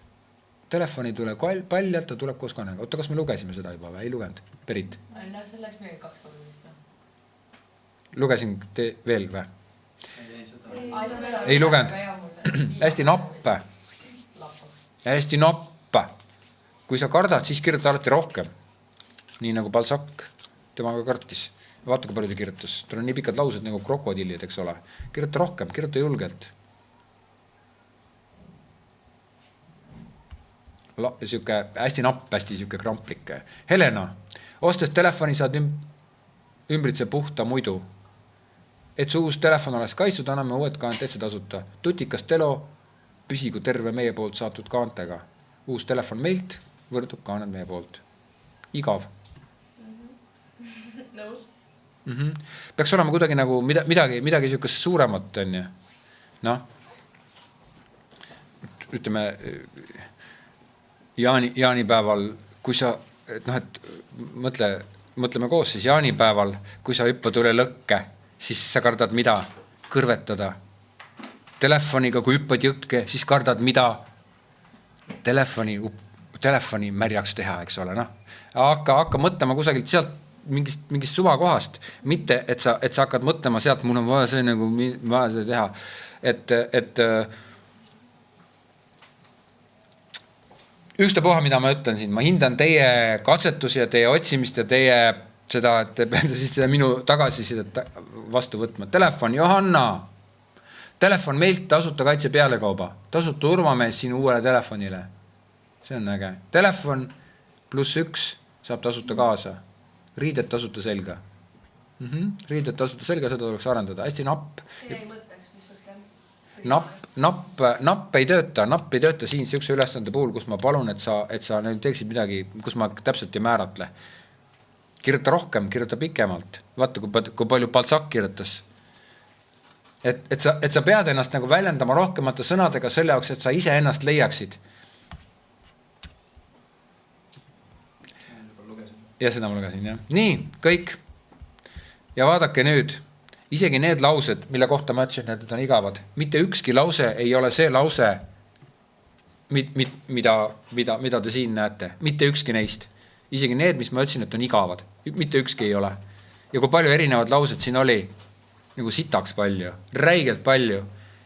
Telefon ei tule paljalt, ta tuleb koos kaanega. Oota, kas me lugesime seda juba või? Ei lugenud. Berit. See läks meil 2 korda vist. Lugesin veel või? Ei lugenud. Hästi napp. Hästi napp. Kui sa kardad, siis kirjuta alati rohkem. Nii nagu Balzac. Tema ka kartis. Vaata, kui palju ta kirjutas. Tal on nii pikad laused nagu krokodillid, eks ole. Kirjuta rohkem, kirjuta julgelt. Siuke hästi napp, hästi siuke kramplik. Helena, ostes telefoni saad ümbritse puhta muidu. Et su uus telefon oleks kaitstud, anname uued kaant etse tasuta. Tutikas telo, püsigu terve meie poolt saatud kaantega. Uus telefon meilt, võrdub kaaned meie poolt. Igav. Nõus. Peaks olema kuidagi nagu midagi siukest suuremat, on ju. Noh, ütleme, jaanipäeval, kui sa, et mõtleme koos, siis jaanipäeval, kui sa hüppad üle lõkke, siis sa kardad mida? Kõrvetada. Telefoniga, kui hüppad jõkke, siis kardad mida? Telefoni märjaks teha, eks ole. No. Hakka mõtlema kusagilt sealt mingist suva kohast. Mitte, et sa hakkad mõtlema sealt, mul on vaja see nagu vaja seda teha. Et ükstapuha, mida ma ütlen siin, ma hindan teie katsetusi ja teie otsimist ja teie seda, et te peate siis seda minu tagasisidet vastu võtma. Telefon, Johanna, telefon meilt tasuta kaitse pealekauba, tasuta turvamees sinu uuele telefonile. See on äge. Telefon +1 saab tasuta kaasa. Riided tasuta selga. Riided tasuta selga, seda tuleks arendada. Hästi napp. See ei mõtteks lihtsalt jah. Napp ei tööta siin siukse ülesande puhul, kus ma palun, et sa nüüd teeksid midagi, kus ma täpselt ei määratle. Kirjuta rohkem, kirjuta pikemalt. Vaata, kui palju Balzac kirjutas. Et sa pead ennast nagu väljendama rohkemate sõnadega selle jaoks, et sa ise ennast leiaksid. Ja seda ma lugesin, jah. Nii, kõik. Ja vaadake nüüd. Isegi need laused, mille kohta ma ütlesin, et need on igavad. Mitte ükski lause ei ole see lause, mida te siin näete. Mitte ükski neist. Isegi need, mis ma ütlesin, et on igavad. Mitte ükski ei ole. Ja kui palju erinevad laused siin oli, nagu sitaks palju, räigelt palju.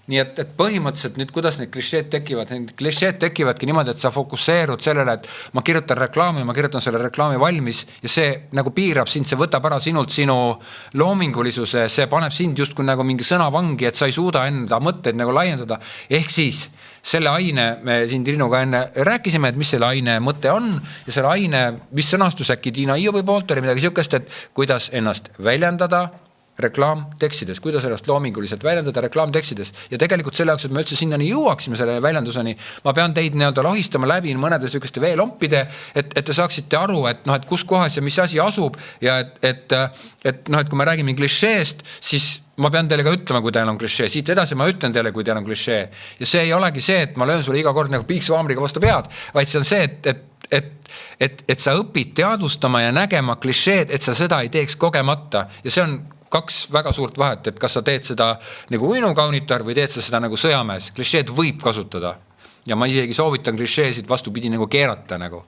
Nii et põhimõtteliselt nüüd, kuidas need klišeed tekivad? Need klišeed tekivadki niimoodi, et sa fokusseerud sellele, et ma kirjutan reklaami, ma kirjutan selle reklaami valmis ja see nagu piirab sind, see võtab ära sinult sinu loomingulisuse, see paneb sind justkui nagu mingi sõnavangi, et sa ei suuda enda mõtteid nagu laiendada. Ehk siis selle aine, me siin Trinuga enne rääkisime, et mis selle aine mõte on ja selle aine, mis sõnastus äkki Tiina Iiobi poolt oli midagi siukest, et kuidas ennast väljendada reklaamtekstides, kuidas ennast loominguliselt väljendada reklaamtekstides. Ja tegelikult selle jaoks, et me üldse sinnani jõuaksime selle väljenduseni, ma pean teid nii-öelda lohistama läbi mõnede sükeste veelompide, et te saaksite aru, et kus kohas ja mis asi asub ja et kui me räägime klišeest, siis ma pean teile ka ütlema, kui teil on klišee. Siit edasi ma ütlen teile, kui teil on klišee. Ja see ei olegi see, et ma löön sulle iga kord nagu piiksvaamriga vastu pead, vaid see on see, et sa õpid teadvustama ja nägema klišeed, et sa seda ei teeks kogemata. Ja see on 2 väga suurt vahet, et kas sa teed seda nagu uinukaunitar või teed sa seda nagu sõjamees. Klišeed võib kasutada. Ja ma isegi soovitan klišeesid vastupidi nagu keerata nagu.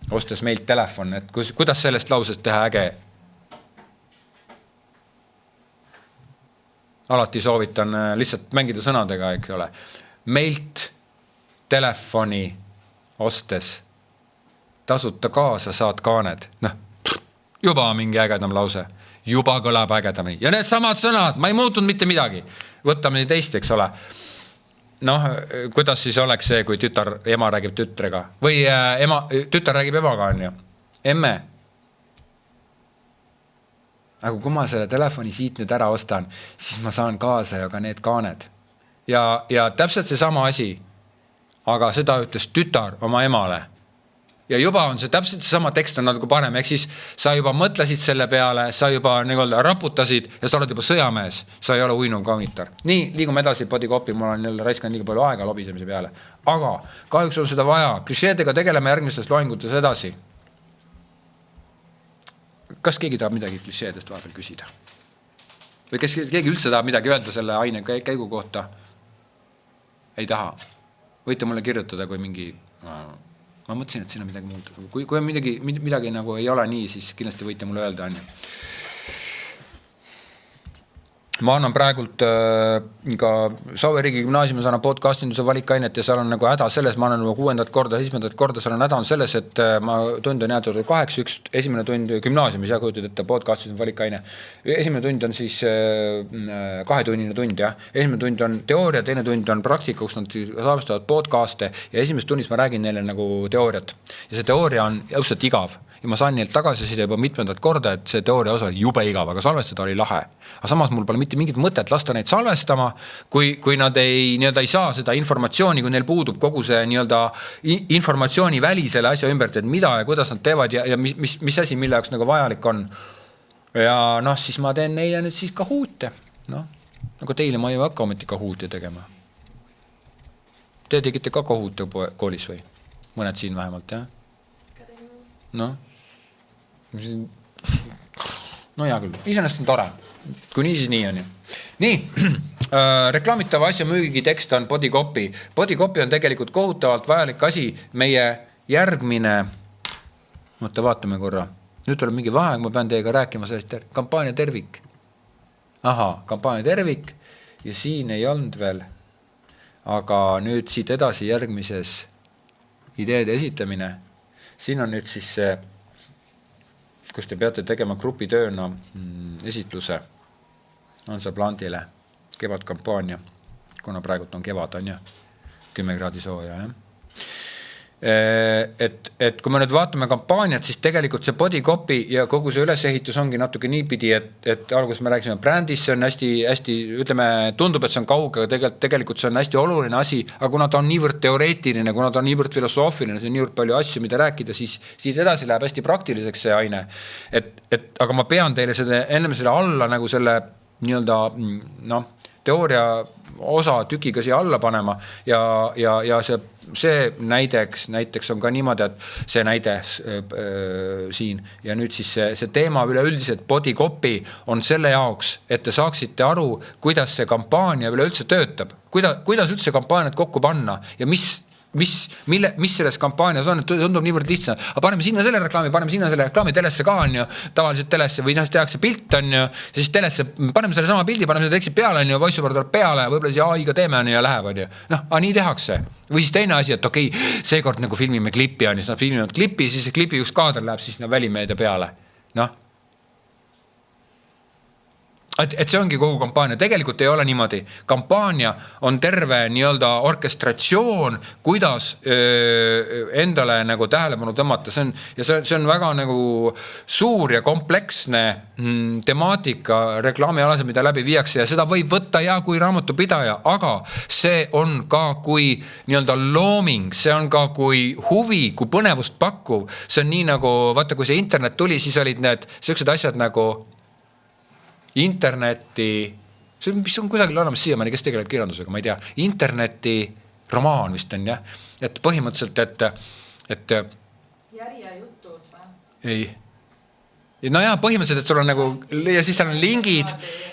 Ostes meilt telefon, et kuidas sellest lausest teha äge. Alati soovitan lihtsalt mängida sõnadega, eks ole. Meilt telefoni ostes tasuta kaasa saad kaaned. Juba mingi ägedam lause. Juba kõlab ägedamini. Ja need samad sõnad, ma ei muutunud mitte midagi. Võtame teist, eks ole. Kuidas siis oleks see, kui ema räägib tütrega? Või tütar räägib emaga, on ju. Emme. Aga kui ma selle telefoni siit nüüd ära ostan, siis ma saan kaasa ja ka need kaaned. Ja täpselt see sama asi. Aga seda ütles tütar oma emale. Ja juba on see täpselt see sama tekst on nagu parem, ehk siis sa juba mõtlesid selle peale, sa juba nii-öelda raputasid ja sa oled juba sõjamees, sa ei ole uinuv kaunitar. Nii, liigume edasi bodycopy, mul on jälle raiskan liiga palju aega lobisemise peale. Aga kahjuks on seda vaja, klišeedega tegeleme järgmistes loengutes edasi. Kas keegi tahab midagi klišeedest vahepeal küsida? Või kes keegi üldse tahab midagi öelda selle aine käigu kohta? Ei taha. Võite mulle kirjutada, kui mingi ma mõtlesin, et siin on midagi muud. Kui on midagi nagu ei ole nii, siis kindlasti võite mulle öelda, on ju. Ma annan praegult ka Saue Riigi Gümnaasiumis annan podcastinduse valikainet ja seal on nagu häda selles, ma annan 6. korda, 7. korda, seal on häda on selles, et ma tund on jäetud 8, üks esimene tund gümnaasiumis ja kujutad ette podcastinduse valikaine. Esimene tund on siis 2-tunnine tund, jah. Esimene tund on teooria, teine tund on praktika, kus nad salvestavad podcaste ja esimeses tunnis ma räägin neile nagu teooriat. Ja see teooria on õudselt igav. Ja ma saan neilt tagasiside juba mitmendat korda, et see teooria osa oli jube igav, aga salvestada oli lahe. Aga samas mul pole mitte mingit mõtet lasta neid salvestama, kui nad ei saa seda informatsiooni, kui neil puudub kogu see informatsiooni välisele asja ümbert, et mida ja kuidas nad teevad ja mis asi, mille jaoks nagu vajalik on. Ja siis ma teen neile nüüd siis kahuute. Nagu teile ma ei hakka ometi kahuute tegema. Te tegite ka kahuute koolis või? Mõned siin vähemalt, jah? No hea küll, iseenesest on tore. Kui nii, siis nii on ju. Nii, reklaamitava asja müügi tekst on body copy. Body copy on tegelikult kohutavalt vajalik asi. Meie järgmine, vaatame korra. Nüüd tuleb mingi vaheaeg, ma pean teiega rääkima sellest kampaania tervik. Kampaania tervik ja siin ei olnud veel. Aga nüüd siit edasi järgmises ideede esitamine. Siin on nüüd siis see, kus te peate tegema grupitööna esitluse. On see Plandile kevadkampaania, kuna praegult on kevad, on ju 10 kraadi sooja, jah. Et kui me nüüd vaatame kampaaniat, siis tegelikult see body copy ja kogu see ülesehitus ongi natuke niipidi, et alguses me rääkisime brändis, see on hästi, ütleme, tundub, et see on kauge, aga tegelikult see on hästi oluline asi, aga kuna ta on niivõrd teoreetiline, kuna ta on niivõrd filosoofiline, see on niivõrd palju asju, mida rääkida, siis siit edasi läheb hästi praktiliseks see aine. Aga ma pean teile ennem selle alla nagu selle teooria osa tükiga siia alla panema ja see näiteks on ka niimoodi, et see näide siin ja nüüd siis see teema üleüldiselt body copy on selle jaoks, et te saaksite aru, kuidas see kampaania üleüldse töötab, kuidas üldse kampaaniat kokku panna ja mis selles kampaanias on, et tundub niivõrd lihtsalt. Aga paneme sinna selle reklaami telesse ka on ju, tavaliselt telesse või tehakse pilt on ju, siis telesse paneme selle sama pildi, paneme selle teksti peale on ju, voiceover tuleb peale ja võib-olla siia AI-ga teeme on ju ja läheb on ju. Nii tehakse. Või siis teine asi, et okei, seekord nagu filmime klippi on, siis nad filmivad klippi, siis klipi üks kaader läheb siis välimeedia peale. Et see ongi kogu kampaania. Tegelikult ei ole niimoodi. Kampaania on terve orkestratsioon, kuidas endale nagu tähelepanu tõmmata. See on väga nagu suur ja kompleksne temaatika reklaamialase, mida läbi viiakse ja seda võib võtta kui raamatupidaja, aga see on ka kui looming, see on ka kui huvi, kui põnevust pakkuv. See on nii nagu, vaata kui see internet tuli, siis olid need sellised asjad nagu interneti, mis on kusagil olemas siiamaani, kes tegeleb kirjandusega, ma ei tea, interneti romaan vist on, jah. Et põhimõtteliselt, et Järje jutud või? Ei. No jah, põhimõtteliselt, et sul on nagu, ja siis seal on lingid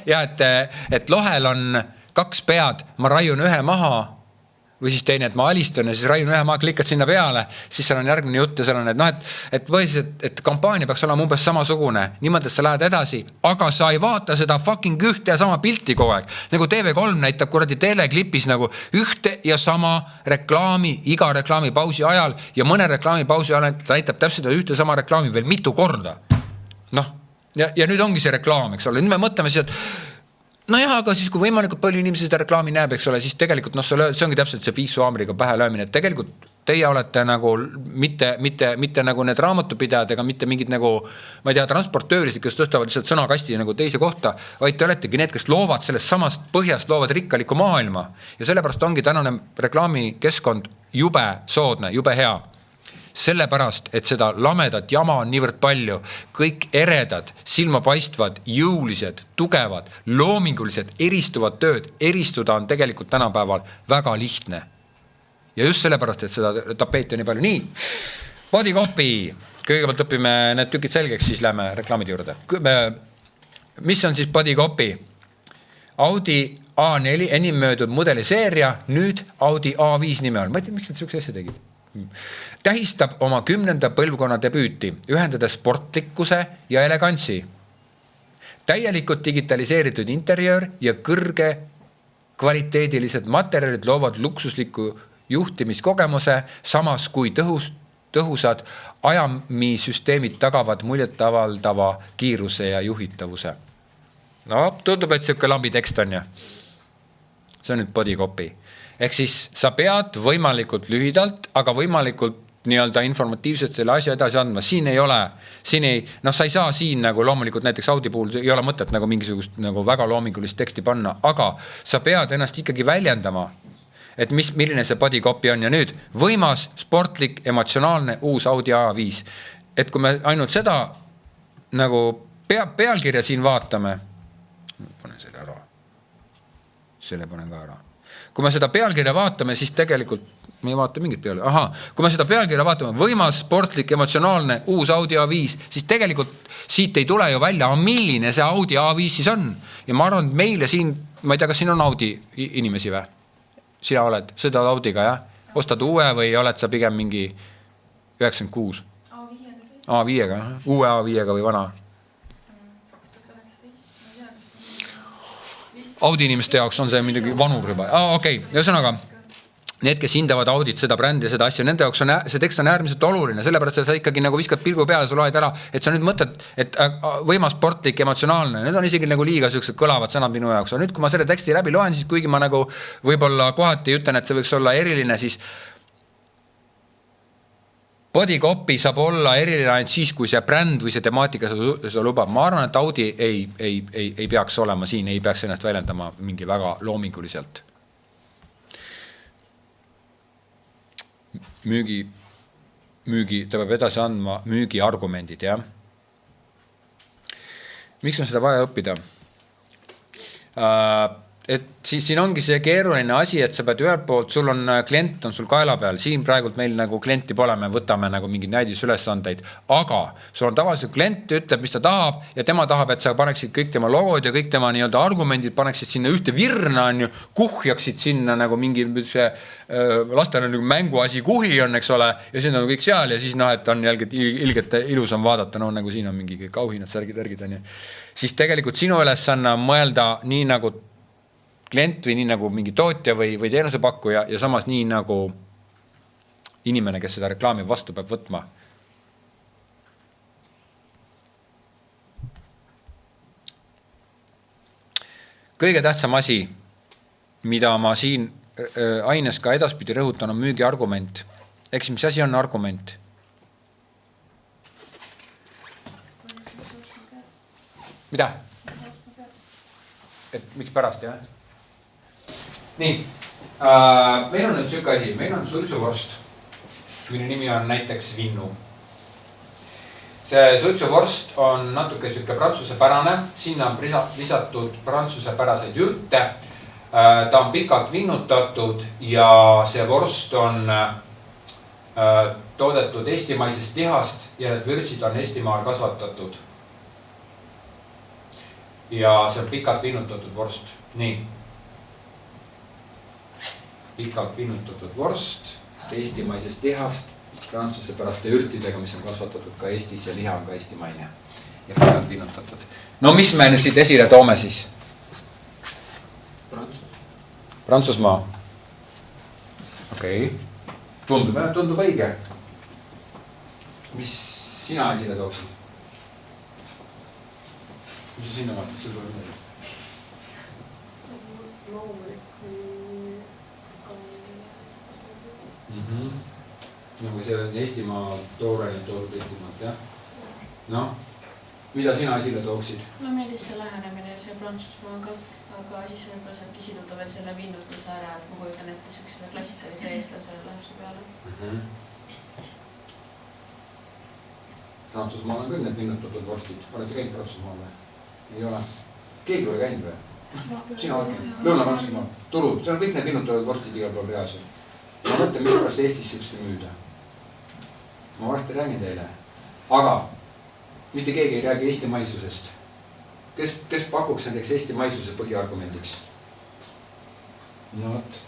ja et lohel on 2 pead, ma raiun ühe maha või siis teine, et ma alistun ja siis raiun ühe maha, klikkad sinna peale, siis seal on järgmine jutt ja seal on, et põhiliselt, et kampaania peaks olema umbes samasugune, niimoodi, et sa lähed edasi, aga sa ei vaata seda fucking ühte ja sama pilti kogu aeg. Nagu TV3 näitab kuradi teleklipis nagu ühte ja sama reklaami iga reklaamipausi ajal ja mõne reklaamipausi ajal näitab täpselt ühte sama reklaami veel mitu korda. Ja nüüd ongi see reklaam, eks ole. Nüüd me mõtleme siis, et aga siis kui võimalikult palju inimesi seda reklaami näeb, eks ole, siis tegelikult see ongi täpselt see piiksuhaamriga pähe löömine, et tegelikult teie olete nagu mitte nagu need raamatupidajad ega mitte mingid nagu, ma ei tea, transportöörisid, kes tõstavad lihtsalt sõnakasti nagu teise kohta, vaid te oletegi need, kes loovad sellest samast põhjast, loovad rikkaliku maailma ja sellepärast ongi tänane reklaamikeskkond jube soodne, jube hea. Sellepärast, et seda lamedat jama on niivõrd palju, kõik eredad, silmapaistvad, jõulised, tugevad, loomingulised, eristuvad tööd, eristuda on tegelikult tänapäeval väga lihtne. Ja just sellepärast, et seda tapeeti on nii palju. Nii, body copy. Kõigepealt õpime need tükid selgeks, siis lähme reklaamide juurde. Mis on siis body copy? Audi A4 enim möödud mudeliseeria, nüüd Audi A5 nime on. Ma ei tea, miks nad sihukese asja tegid? tähistab oma 10. põlvkonna debüüti, ühendades sportlikkuse ja elegantsi. Täielikult digitaliseeritud interjöör ja kõrge kvaliteedilised materjalid loovad luksusliku juhtimiskogemuse, samas kui tõhusad ajamisüsteemid tagavad muljetavaldava kiiruse ja juhitavuse. No, tundub, et siuke lambi tekst on ja. See on nüüd body copy. Ehk siis sa pead võimalikult lühidalt, aga võimalikult nii-öelda informatiivselt selle asja edasi andma. Siin ei ole, sa ei saa siin nagu loomulikult näiteks Audi puhul ei ole mõtet nagu mingisugust nagu väga loomingulist teksti panna, aga sa pead ennast ikkagi väljendama, et milline see body copy on ja nüüd võimas, sportlik, emotsionaalne uus Audi A5. Et kui me ainult seda nagu pealkirja siin vaatame, panen selle ära. Selle panen ka ära. Kui me seda pealkirja vaatame, siis tegelikult me ei vaata mingit peale. Kui me seda pealkirja vaatame, võimas, sportlik, emotsionaalne uus Audi A5, siis tegelikult siit ei tule ju välja, milline see Audi A5 siis on. Ja ma arvan, et meile siin, ma ei tea, kas siin on Audi inimesi või? Sina oled seda Audiga, jah? Ostad uue või oled sa pigem mingi 96? A5-ga, uue A5-ga või vana? 2019. Audi inimeste jaoks on see midagi vanur juba. Okei, ühesõnaga, need, kes hindavad Audit, seda brändi ja seda asja, nende jaoks on see tekst on äärmiselt oluline, sellepärast sa ikkagi nagu viskad pilgu peale, sa loed ära, et sa nüüd mõtled, et võimas, sportlik, emotsionaalne, need on isegi nagu liiga sellised kõlavad sõnad minu jaoks. Nüüd, kui ma selle teksti läbi loen, siis kuigi ma nagu võib-olla kohati ütlen, et see võiks olla eriline, siis body copy saab olla eriline ainult siis, kui see bränd või see temaatika seda lubab. Ma arvan, et Audi ei peaks olema siin, ei peaks ennast väljendama mingi väga loominguliselt. Müügi, ta peab edasi andma müügi argumendid, jah. Miks on seda vaja õppida? Et siis siin ongi see keeruline asi, et sa pead ühelt poolt, sul on klient on sul kaela peal, siin praegult meil nagu klienti pole, me võtame nagu mingi näidisülesandeid, aga sul on tavaliselt klient ütleb, mis ta tahab ja tema tahab, et sa paneksid kõik tema logod ja kõik tema nii-öelda argumendid paneksid sinna ühte virna, on ju, kuhjaksid sinna nagu mingi see lastel on nagu mänguasi kuhi on, eks ole, ja siin on kõik seal ja siis et on ilgelt ilus on vaadata, no nagu siin on mingi kauhinad, särgid, on ju. Siis tegelikult sinu ülesanne on mõelda nii nagu klient või nii nagu mingi tootja või teenusepakkuja ja samas nii nagu inimene, kes seda reklaami vastu peab võtma. Kõige tähtsam asi, mida ma siin aines ka edaspidi rõhutan, on müügi argument. Eks mis asi on argument? Mida? Et miks pärast, jah? Nii, meil on nüüd süke asi, meil on suitsuvorst, mille nimi on näiteks Vinnu. See suitsuvorst on natuke süke prantsusepärane, sinna on lisatud prantsusepäraseid ürte, ta on pikalt vinnutatud ja see vorst on toodetud eestimaisest lihast ja need vürtsid on Eestimaal kasvatatud. Ja see on pikalt vinnutatud vorst, nii. Pikalt vinnutatud vorst, eestimaisest lihast, prantsuse päraste ürtidega, mis on kasvatatud ka Eestis ja liha on ka eestimaine ja pikalt vinnutatud. No mis me nüüd siit esile toome siis? Prantsusmaa. Okei. Tundub õige. Mis sina esile tooksid? Mis sa sinna vaatad? Sul tuleb mõelda? Nagu see on Eestimaa toorenet toodud Eestimaalt, jah? No, mida sina esile tooksid? No meeldis see lähenemine ja see Prantsusmaaga, aga siis võib-olla saabki siduda veel selle vinnutuse ära, et ma kujutan ette süksele klassikalise eestlasele läheb see peale. Prantsusmaal on küll need vinnutatud vorstid. Olete käinud Prantsusmaal või? Ei ole. Keegi ole käinud või? Sina oled käinud. Lõuna-Prantsusmaal. Turud. See on kõik need vinnutatud vorstid igal pool reas. Ma mõtlen, mis pärast Eestis sükste müüda. Ma varsti räägin teile. Aga mitte keegi ei räägi Eesti maisusest. Kes pakuks näiteks Eesti maisuse põhiargumendiks? No võt.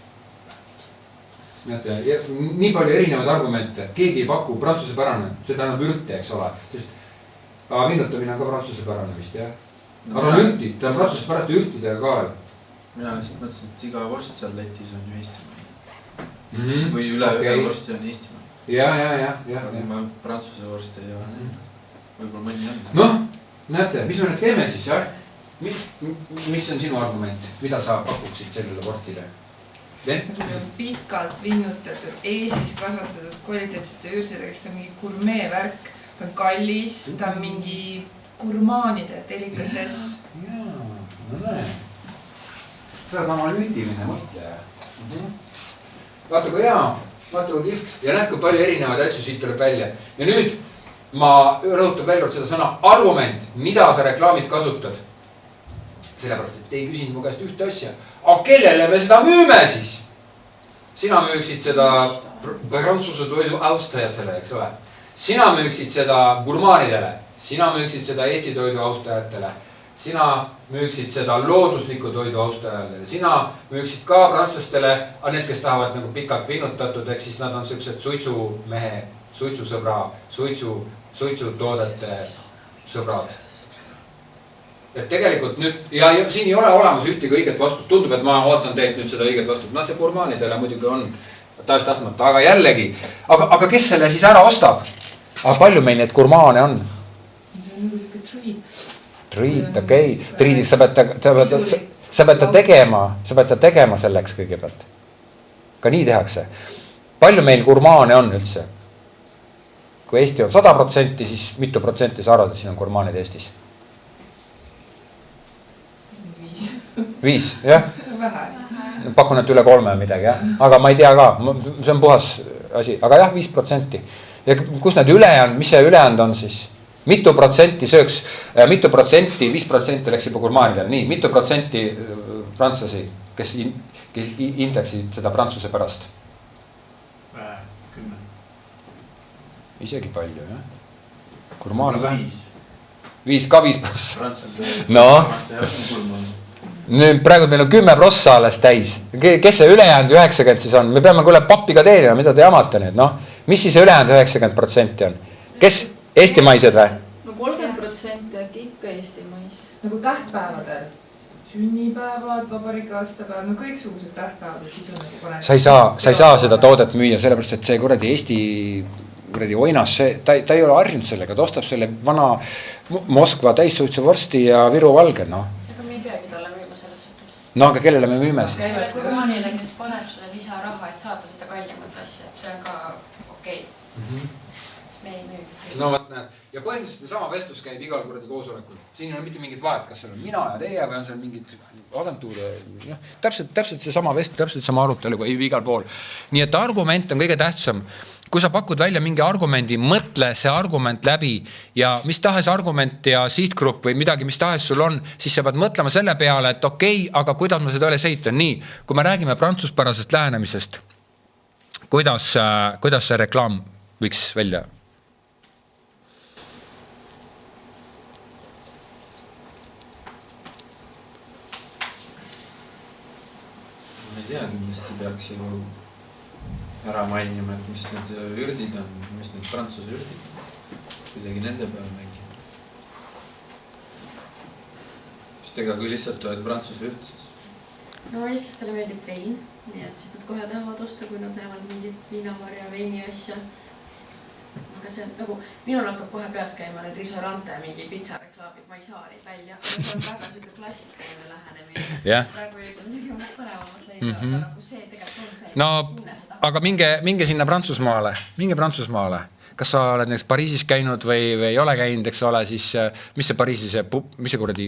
näete, nii palju erinevaid argumente, keegi ei paku prantsuse pärane, see tähendab ürti, eks ole, sest vinnutamine on ka prantsuse pärane vist, jah. Aga on ürti, ta on prantsuse pärast ürtidega ka veel. Mina lihtsalt mõtlesin, et iga vorst seal Lätis on ju Eestimaa. Või üle vorsti on Eestimaa. Ja. Ma prantsuse vorst ei ole. Võib-olla mõni on. Noh, näete, mis me nüüd teeme siis, jah? Mis on sinu argument? Mida sa pakuksid sellele vorstile? Pikalt vinnutatud, Eestis kasvatatud kvaliteetsete ürtidega, kes ta on mingi gurmee värk, ta on kallis, ta on mingi gurmaanide delikates. No näe. Sa oled analüütiline mõtleja. Vaata kui hea, vaata kui kihvt. Ja näed, kui palju erinevaid asju siit tuleb välja. Ja nüüd ma rõhutan veel kord seda sõna argument, mida sa reklaamis kasutad. Sellepärast, et ei küsinud mu käest ühte asja. Aga kellele me seda müüme siis? Sina müüksid seda prantsuse toidu austajatele, eks ole. Sina müüksid seda gurmaanidele. Sina müüksid seda Eesti toidu austajatele. Sina müüksid seda loodusliku toidu austajatele. Sina müüksid ka prantslastele, aga need, kes tahavad nagu pikalt vinnutatud, ehk siis nad on sellised suitsumehe, suitsusõbra, suitsutoodete sõbrad. Et tegelikult nüüd, ja siin ei ole olemas ühtegi õiget vastust, tundub, et ma ootan teilt nüüd seda õiget vastust. No see gurmaanidele muidugi on tahtmata, aga jällegi, aga kes selle siis ära ostab? Aga palju meil neid gurmaane on? See on nagu siuke treat. Treat, okei. Treatiks sa pead ta tegema selleks kõigepealt. Ka nii tehakse. Palju meil gurmaane on üldse? Kui Eesti on 100%, siis mitu protsenti sa arvad, et siin on gurmaanid Eestis? 5, jah? Vähe. Pakun, et üle 3 midagi, jah? Aga ma ei tea ka, see on puhas asi. Aga jah, 5%. Ja kus need ülejäänud, mis see ülejäänud on siis? Mitu protsenti sööks, 5% läks juba gurmaanidele. Nii, mitu protsenti prantslasi, kes indeksid seda prantsuse pärast? 10. Isegi palju, jah? Gurmaan on 5 ka 5%. Prantsuse. No. Nüüd praegu meil on 10% alles täis. Kes see ülejäänud 90 siis on? Me peame kuule pappiga teenima, mida te jamate nüüd, noh. Mis siis ülejäänud 90% on? Kes? Eestimaised või? No 30% äkki ikka Eestimais. Nagu tähtpäevadel. Sünnipäevad, vabariigi aastapäev, no kõiksugused tähtpäevad, et siis on nagu paned. Sa ei saa seda toodet müüa, sellepärast, et see kuradi Eesti oinas, ta ei ole harjunud sellega, ta ostab selle vana Moskva täissuitsu vorsti ja Viru valge, noh. Aga me ei peagi talle müüma selles suhtes. No aga kellele me müüme siis? Selle gurmaanile, kes paneb selle lisaraha, et saada seda kallimat asja, et see on ka okei. Me ei müü. No võt näed. Ja põhimõtteliselt sama vestlus käib igal kuradi koosolekul. Siin ei ole mitte mingit vahet, kas seal on mina ja teie või on seal mingid agentuure. Täpselt see sama vestlus, täpselt sama arutelu kui igal pool. Nii et argument on kõige tähtsam. Kui sa pakud välja mingi argumendi, mõtle see argument läbi ja mis tahes argument ja sihtgrupp või midagi, mis tahes sul on, siis sa pead mõtlema selle peale, et okei, aga kuidas ma seda üles ehitan. Nii, kui me räägime prantsuspärasest lähenemisest, kuidas see reklaam võiks välja? Ma ei tea, kindlasti peaks ju ära mainima, et mis need ürdid on, mis need prantsuse ürdid on. Kuidagi nende peale mängima. Sest ega kui lihtsalt oled prantsuse ürd, siis... No eestlastele meeldib vein, nii et siis nad kohe tahavad osta, kui nad näevad mingit viinamarja, veini asja. Aga see nagu, minul hakkab kohe peas käima need risorante ja mingi pitsareklaamid, ma ei saa neid välja. Aga see on väga süke klassikaline lähenemine. Yeah. Praegu ei ole midagi põnevamat leida, aga nagu see tegelikult on see. No, aga minge sinna Prantsusmaale. Kas sa oled näiteks Pariisis käinud või ei ole käinud, eks ole, siis mis see Pariisi mis see kuradi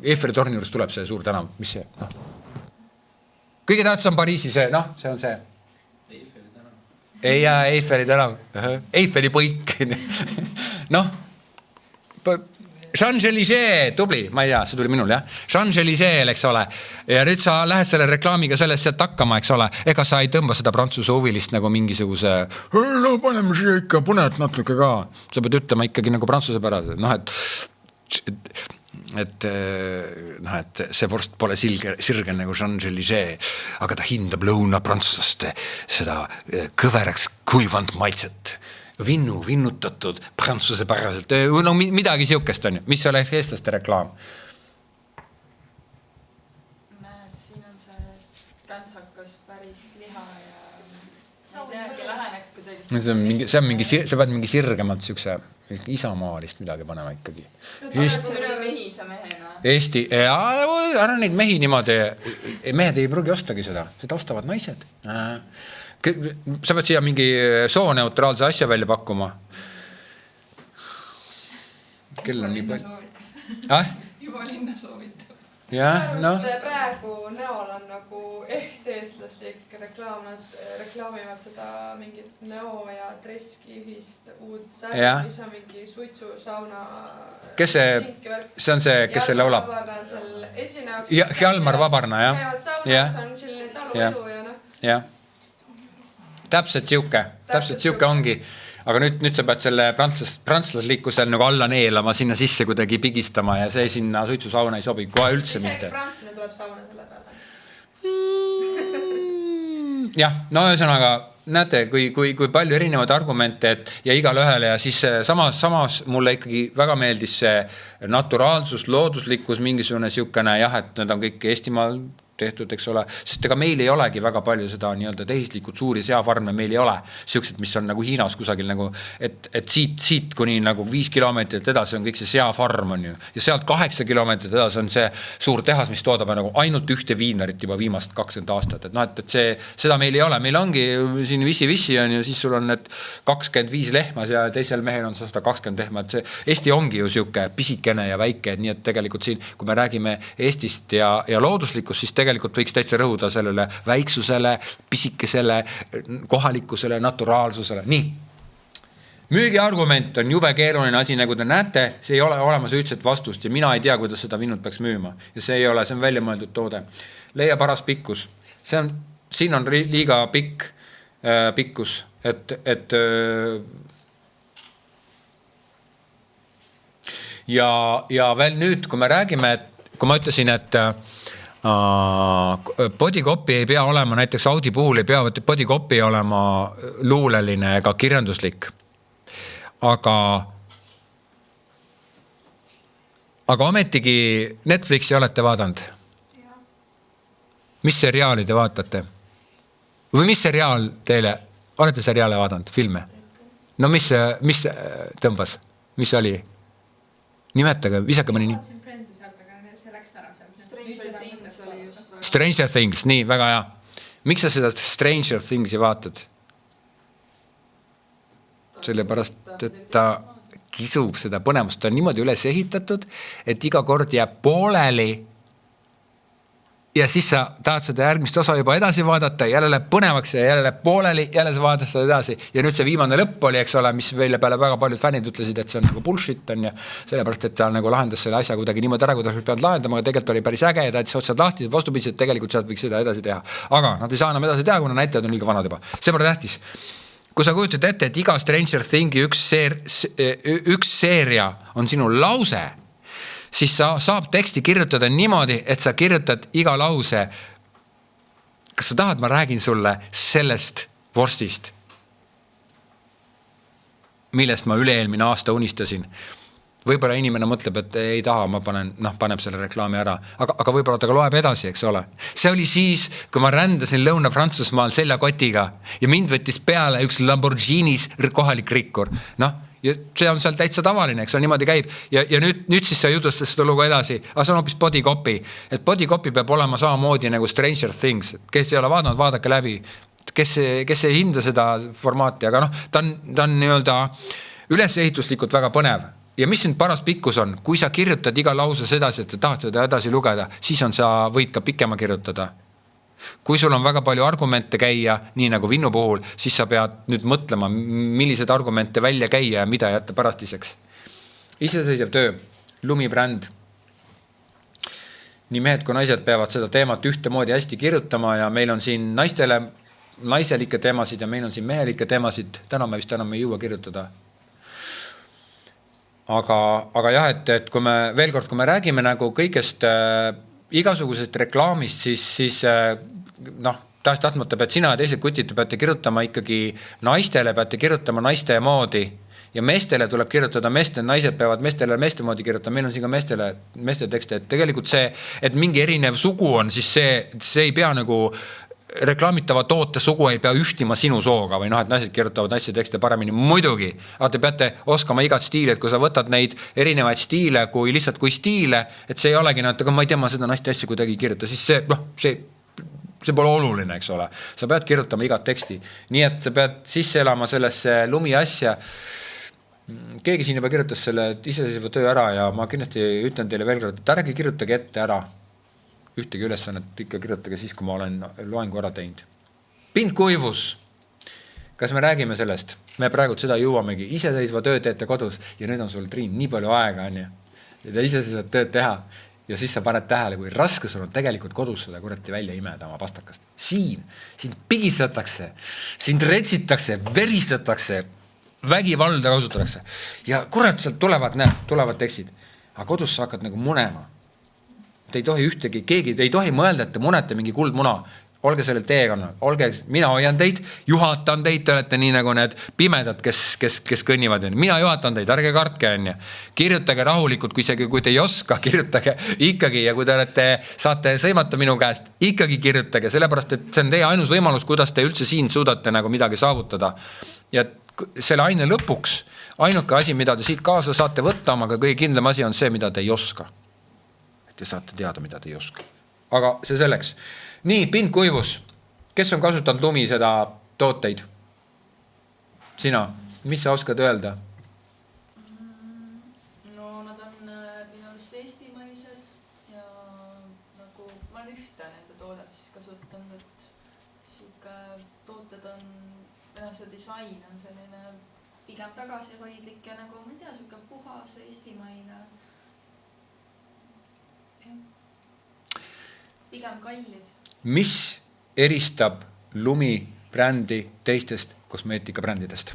Eiffeli torni juures tuleb see suur tänav, mis see, noh. Kõige tähtsam Pariisi see, noh, see on see. Eiffeli tänav. Eiffeli põik. Noh, Champs-Élysées, tubli, ma ei tea, see tuli minul, jah. Champs-Élysées, eks ole. Ja nüüd sa lähed selle reklaamiga sellest sealt hakkama, eks ole. Ega sa ei tõmba seda prantsuse huvilist nagu mingisuguse, no paneme siia ikka punet natuke ka. Sa pead ütlema ikkagi nagu prantsuse pärased. Noh, et et noh, et see vorst pole sirge nagu Jean-Élysée, aga ta hindab lõunaprantslaste seda kõveraks kuivanud maitset. Vinnutatud prantsuse päraselt. No midagi siukest on ju. Mis oleks eestlaste reklaam? Näed, siin on see kantsakas päris liha ja ma ei teagi, läheneks kuidagi. See on mingi, sa pead mingi sirgemalt siukse isamaalist midagi panema ikkagi. Eesti, ära neid mehi niimoodi, mehed ei pruugi ostagi seda ostavad naised. Sa pead siia mingi sooneutraalse asja välja pakkuma. Kell on nii palju. Juba linna soovitab. Jah, no. Praegu näol on nagu eestlaslik reklaam, nad reklaamivad seda mingit näo ja treski ühist uut särgi, mis on mingi suitsusauna. Kes see on see, kes see laulab? Hjalmar Vabarna, jah. Käivad saunas, on selline taluelu ja noh. Jah. Täpselt siuke ongi. Aga nüüd sa pead selle prantslaslikkusel nagu alla neelama, sinna sisse kuidagi pigistama ja see sinna suitsusauna ei sobi kohe üldse mitte. Isegi prantslane tuleb sauna selle peale. Jah, no ühesõnaga, näete, kui palju erinevaid argumente ja igale ühele ja siis samas mulle ikkagi väga meeldis see naturaalsus, looduslikkus, mingisugune siukene jah, et need on kõik Eestimaal tehtud, eks ole, sest ega meil ei olegi väga palju seda nii-öelda tehislikud suuri seafarme, meil ei ole siuksed, mis on nagu Hiinas kusagil nagu, et siit kuni nagu 5 kilomeetrit edasi on kõik see seafarm on ju, ja sealt 8 kilomeetrit edasi on see suur tehas, mis toodab nagu ainult ühte viinarit juba viimast 20 aastat, et noh, et seda meil ei ole, meil ongi siin vissi on ju, siis sul on need 25 lehmas ja teisel mehel on 120 lehma, et see Eesti ongi ju siuke pisikene ja väike, nii et tegelikult siin, kui me räägime Eestist ja looduslikust, siis tegelikult võiks täitsa rõhuda sellele väiksusele, pisikesele, kohalikkusele, naturaalsusele. Nii. Müügiargument on jube keeruline asi, nagu te näete, see ei ole olemas üldset vastust ja mina ei tea, kuidas seda viinut peaks müüma. Ja see on välja mõeldud toode. Leia paras pikkus. Siin on liiga pikkus, et ja veel nüüd, kui me räägime, kui ma ütlesin, et bodycopy ei pea olema, näiteks Audi puhul ei pea bodycopy olema luuleline ega kirjanduslik. Aga ometigi Netflixi olete vaadanud? Mis seriaali te vaatate? Või mis seriaal teile? Olete seriaale vaadanud? Filme? No mis tõmbas? Mis oli? Nimetage, visake mõni nii. Stranger Things, nii, väga hea. Miks sa seda Stranger Thingsi vaatad? Sellepärast, et ta kisub seda põnevust. Ta on niimoodi üles ehitatud, et iga kord jääb pooleli ja siis sa tahad seda järgmist osa juba edasi vaadata, jälle läheb põnevaks ja jälle läheb pooleli, jälle sa vaatad seda edasi. Ja nüüd see viimane lõpp oli, eks ole, mis välja peale väga paljud fännid ütlesid, et see on nagu bullshit on ja sellepärast, et ta nagu lahendas selle asja kuidagi niimoodi ära, kuidas pead lahendama, aga tegelikult oli päris äge ja ta jättis otsad lahti, vastupidi, et tegelikult sealt võiks seda edasi teha. Aga nad ei saa enam edasi teha, kuna näitajad on liiga vanad juba. See pole tähtis. Kui sa kujutad ette, et iga Stranger Thingi üks seeria on sinu lause, siis saab teksti kirjutada niimoodi, et sa kirjutad iga lause. Kas sa tahad, ma räägin sulle sellest vorstist, millest ma üle-eelmine aasta unistasin. Võib-olla inimene mõtleb, et ei taha, ma paneb selle reklaami ära. Aga võib-olla ta ka loeb edasi, eks ole. See oli siis, kui ma rändasin Lõuna-Prantsusmaal seljakotiga ja mind võttis peale üks Lamborghinis kohalik rikkur. Ja see on seal täitsa tavaline, eks on niimoodi käib. Ja nüüd siis sa jutustas seda lugu edasi. Aga see on hoopis bodycopy. Et bodycopy peab olema samamoodi nagu Stranger Things. Kes ei ole vaadanud, vaadake läbi. Kes ei hinda seda formaati, aga ta on nii-öelda ülesehituslikult väga põnev. Ja mis nüüd paras pikkus on? Kui sa kirjutad iga lause sedasi, et tahad seda edasi lugeda, siis sa võid ka pikema kirjutada. Kui sul on väga palju argumente käia, nii nagu Vinnu puhul, siis sa pead nüüd mõtlema, millised argumente välja käia ja mida jätta pärastiseks. Iseseisev töö, lumibränd. Nii mehed kui naised peavad seda teemat ühtemoodi hästi kirjutama ja meil on siin naistele naiselikke teemasid ja meil on siin mehelikke teemasid. Täna me vist enam ei jõua kirjutada. aga jah, et kui me veel kord, kui me räägime nagu kõigest igasugusest reklaamist, siis noh, tahtmata pead sina ja teised kutid peate kirjutama ikkagi naistele, peate kirjutama naiste moodi ja meestele tuleb kirjutada meeste, naised peavad meestele meeste moodi kirjutama, meil on siin ka meeste tekste, et tegelikult see, et mingi erinev sugu on, siis see ei pea nagu reklaamitava toote sugu ei pea ühtima sinu sooga või noh, et naised kirjutavad naiste tekste paremini. Muidugi, aga te peate oskama igat stiili, et kui sa võtad neid erinevaid stiile kui lihtsalt kui stiile, et see ei olegi, aga ma ei tea, ma seda naiste asja kuidagi kirjuta, siis see pole oluline, eks ole. Sa pead kirjutama igat teksti. Nii et sa pead sisse elama sellesse lumi asja. Keegi siin juba kirjutas selle iseseisva töö ära ja ma kindlasti ütlen teile veel kord, et ärge kirjutage ette ära ühtegi ülesannet, ikka kirjutage siis, kui ma olen loengu ära teinud. Pindkuivus. Kas me räägime sellest? Me praegu seda jõuamegi. Iseseisva töö teete kodus ja nüüd on sul, Triin, nii palju aega, on ju. Ja te iseseisvat tööd teha ja siis sa paned tähele, kui raske sul on tegelikult kodus seda kurati välja imeda oma pastakast. Siin pigistatakse, siin retsitakse, veristatakse, vägivalda kasutatakse ja kurat sealt tulevad tekstid. Aga kodus sa hakkad nagu munema. Te ei tohi ühtegi, keegi, te ei tohi mõelda, et te munete mingi kuldmuna. Olge sellel teekonnal, mina hoian teid, juhatan teid, te olete nii nagu need pimedad, kes kõnnivad. Mina juhatan teid, ärge kartke, on ju. Kirjutage rahulikult, kui te ei oska, kirjutage ikkagi ja kui te saate sõimata minu käest, ikkagi kirjutage, sellepärast, et see on teie ainus võimalus, kuidas te üldse siin suudate nagu midagi saavutada. Ja selle aine lõpuks, ainuke asi, mida te siit kaasa saate võtta, aga kõige kindlam asi on see, mida te ei oska. Te saate teada, mida te ei oska. Aga see selleks. Nii, pindkuivus. Kes on kasutanud lumi seda tooteid? Sina, mis sa oskad öelda? No nad on minu arust eestimaised ja nagu ma olen ühte nende toodet siis kasutanud, et siuke tooted on, see disain on selline pigem tagasihoidlik ja nagu, ma ei tea, siuke puhas eestimaine. Pigem kallid. Mis eristab lumi brändi teistest kosmeetikabrändidest?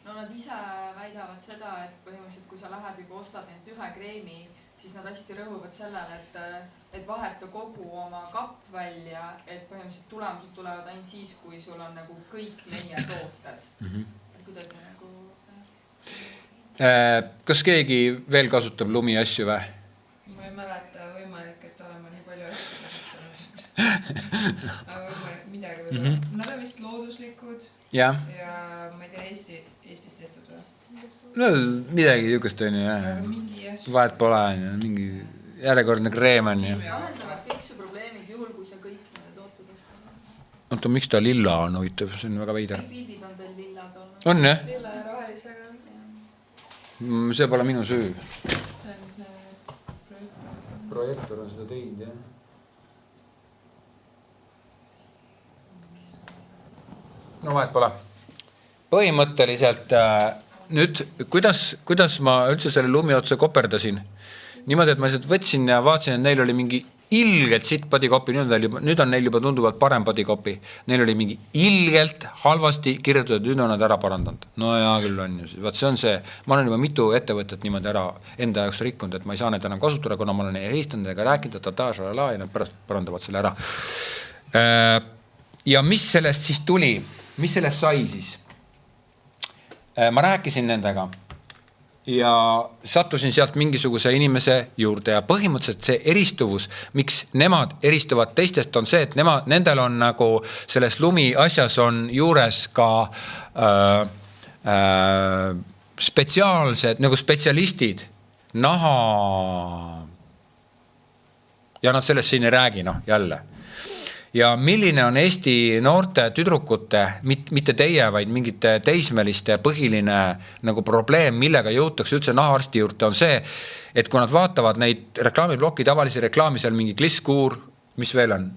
No nad ise väidavad seda, et põhimõtteliselt kui sa lähed juba ostad neid ühe kreemi, siis nad hästi rõhuvad sellele, et vaheta kogu oma kapp välja, et põhimõtteliselt tulemused tulevad ainult siis, kui sul on nagu kõik meie tooted. Et kuidagi nagu... Kas keegi veel kasutab lumi asju või? Ma ei mäleta, võimalik, et olema nii palju asju kasutanud. Aga võimalik midagi võib-olla. Nad on vist looduslikud ja ma ei tea, Eestis tehtud või? No midagi niisugust on ju. Vahet pole, mingi järjekordne kreem on ju. Lahendavad kõik see probleemid juhul, kui sa kõik nende tooted ostad. Oota, miks ta lilla on huvitav? See on väga veider. Pildid on teil lillad olnud. On jah? Lilla ja rohelisega. See pole minu süü. See on see Projektor on seda teinud, jah. No vahet pole. Põhimõtteliselt nüüd, kuidas ma üldse selle lumi otsa koperdasin? Niimoodi, et ma lihtsalt võtsin ja vaatasin, et neil oli mingi ilgelt sitt bodycopy, nüüd on neil juba tunduvalt parem bodycopy. Neil oli mingi ilgelt halvasti kirjutatud, nüüd on nad ära parandanud. No jaa, küll on ju. Vaat see on see, ma olen juba mitu ettevõtet niimoodi ära enda jaoks rikkunud, et ma ei saa need enam kasutada, kuna ma olen helistanud ega rääkinud, ja nad pärast parandavad selle ära. Ja mis sellest siis tuli? Mis sellest sai siis? Ma rääkisin nendega ja sattusin sealt mingisuguse inimese juurde ja põhimõtteliselt see eristuvus, miks nemad eristuvad teistest, on see, et nendel on nagu selles lumi asjas on juures ka spetsiaalsed, nagu spetsialistid, naha ja nad sellest siin ei räägi, jälle. Ja milline on Eesti noorte tüdrukute, mitte teie, vaid mingite teismeliste põhiline nagu probleem, millega jõutakse üldse nahaarsti juurde, on see, et kui nad vaatavad neid reklaamibloki, tavalisi reklaami, seal mingi glisskuur, mis veel on?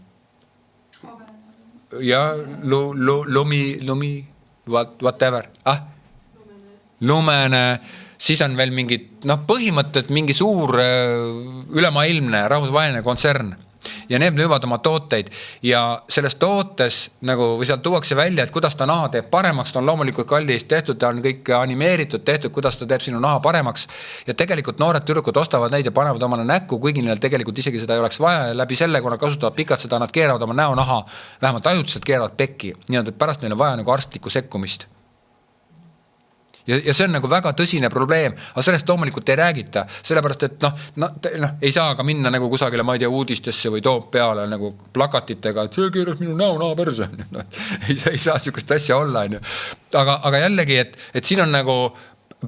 Ja lumi, whatever. Lumene, siis on veel mingid, põhimõtteliselt mingi suur ülemaailmne rahvusvaheline kontsern. ja need müüvad oma tooteid ja selles tootes nagu, või sealt tuuakse välja, et kuidas ta naha teeb paremaks, ta on loomulikult kallis tehtud, ta on kõik animeeritud tehtud, kuidas ta teeb sinu naha paremaks ja tegelikult noored tüdrukud ostavad neid ja panevad omale näkku, kuigi neil tegelikult isegi seda ei oleks vaja ja läbi selle, kui nad kasutavad pikalt seda, nad keeravad oma näonaha, vähemalt ajutiselt keeravad pekki, nii et pärast neil on vaja nagu arstlikku sekkumist. Ja see on nagu väga tõsine probleem, aga sellest loomulikult ei räägita, sellepärast, et ei saa ka minna nagu kusagile, ma ei tea, uudistesse või toob peale nagu plakatitega, et see keeras minu näo perse. Ei saa sükest asja olla. Aga jällegi, et siin on nagu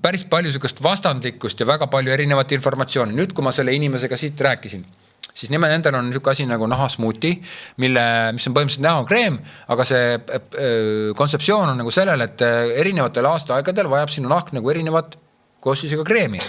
päris palju sükest vastandlikkust ja väga palju erinevat informatsiooni. Nüüd, kui ma selle inimesega siit rääkisin, siis nendel on niisugune asi nagu nahasmuuti, mis on põhimõtteliselt näokreem, aga see kontseptsioon on nagu sellel, et erinevatel aastaaegadel vajab sinu nahk nagu erinevat koostisega kreemi.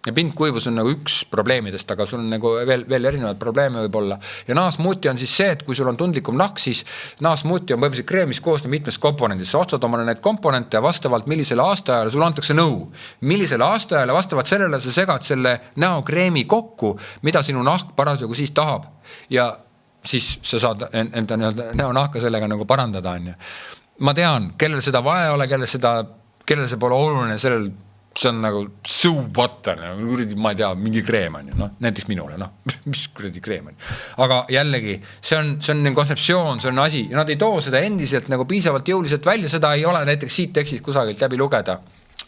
Ja pindkuivus on nagu üks probleemidest, aga sul on nagu veel erinevad probleeme võib olla. Ja nahasmuuti on siis see, et kui sul on tundlikum nahk, siis nahasmuuti on põhimõtteliselt kreem, mis koosneb mitmest komponendist. Sa ostad omale need komponente vastavalt millisele aastaajale sul antakse nõu. Millisele aastaajale vastavalt sellele sa segad selle näokreemi kokku, mida sinu nahk parasjagu siis tahab. Ja siis sa saad enda näonahka sellega nagu parandada. Ma tean, kellel seda vaja ole, kellel see pole oluline, sellel see on nagu so butter, ma ei tea, mingi kreem on ju, näiteks minule, mis kuradi kreem on. Aga jällegi, see on kontseptsioon, see on asi ja nad ei too seda endiselt nagu piisavalt jõuliselt välja, seda ei ole näiteks siit tekstist kusagilt läbi lugeda.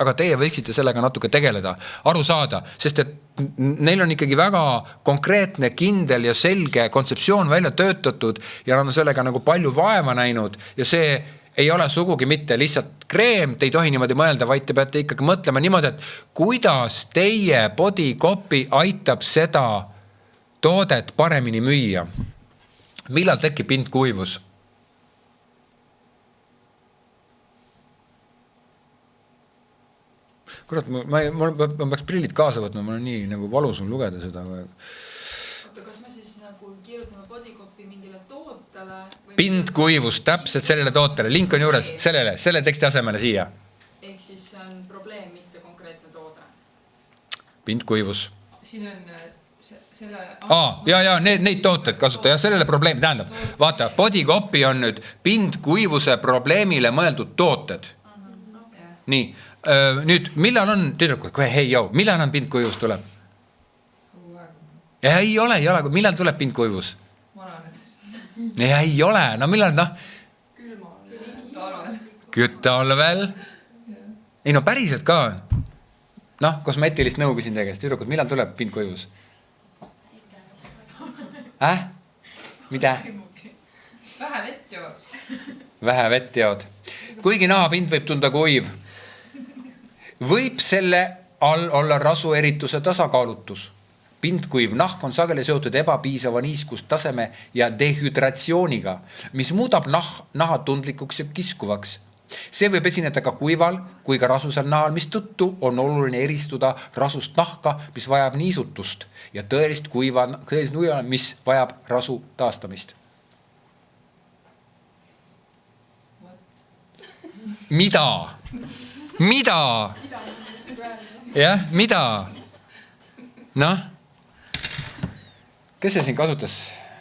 Aga teie võiksite sellega natuke tegeleda, aru saada, sest et neil on ikkagi väga konkreetne, kindel ja selge kontseptsioon välja töötatud ja nad on sellega nagu palju vaeva näinud ja see ei ole sugugi mitte lihtsalt kreem, te ei tohi niimoodi mõelda, vaid te peate ikkagi mõtlema niimoodi, et kuidas teie body copy aitab seda toodet paremini müüa. Millal tekib pindkuivus? Kurat, ma peaks prillid kaasa võtma, mul on nii nagu valus on lugeda seda. Kas me siis nagu kirjutame body copy mingile tootele? Pindkuivus, täpselt sellele tootele, link on juures, selle teksti asemele siia. Ehk siis see on probleem, mitte konkreetne toode. Pindkuivus. Siin on selle... Ja, neid tooted kasuta ja sellele probleemi tähendab. Vaata, body copy on nüüd pindkuivuse probleemile mõeldud tooted. Nii, nüüd millal on, tüdrukud, millal on pindkuivus tuleb? Ei ole, millal tuleb pindkuivus? Ei ole, millal, talvel. Ei päriselt ka. Kosmeetilist nõu küsin tegest, tüdrukud, millal tuleb pindkuivus? Mida? Vähe vett jood. Kuigi nahapind võib tunda kuiv, võib selle all olla rasuerituse tasakaalutus. Pindkuiv nahk on sageli seotud ebapiisava niiskustaseme ja dehydratsiooniga, mis muudab naha tundlikuks ja kiskuvaks. See võib esineda ka kuival kui ka rasusel nahal, mis tõttu on oluline eristuda rasust nahka, mis vajab niisutust ja tõelist kuiva, mis vajab rasu taastamist. Mida? Jah, mida? Kes see siin kasutas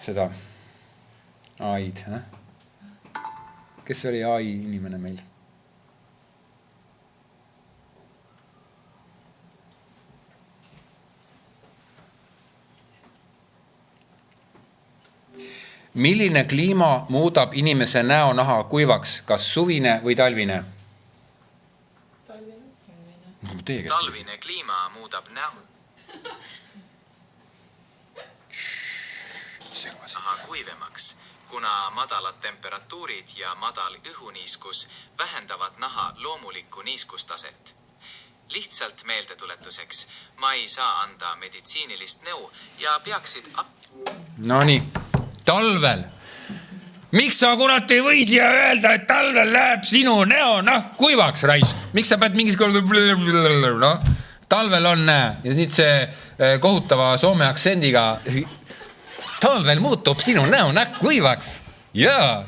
seda AI-d? Kes oli AI inimene meil? Milline kliima muudab inimese näonaha kuivaks, kas suvine või talvine? Talvine kliima muudab näo kuivemaks, kuna madalad temperatuurid ja madal õhuniiskus vähendavad naha loomulikku niiskustaset. Lihtsalt meeldetuletuseks, ma ei saa anda meditsiinilist nõu ja peaksid... Nonii, talvel. Miks sa kurat ei või siia öelda, et talvel läheb sinu näonahk kuivaks, rais? Miks sa pead mingis talvel on, ja nüüd see kohutava soome aktsendiga... Talvel muutub sinu näonahk kuivaks. Jaa.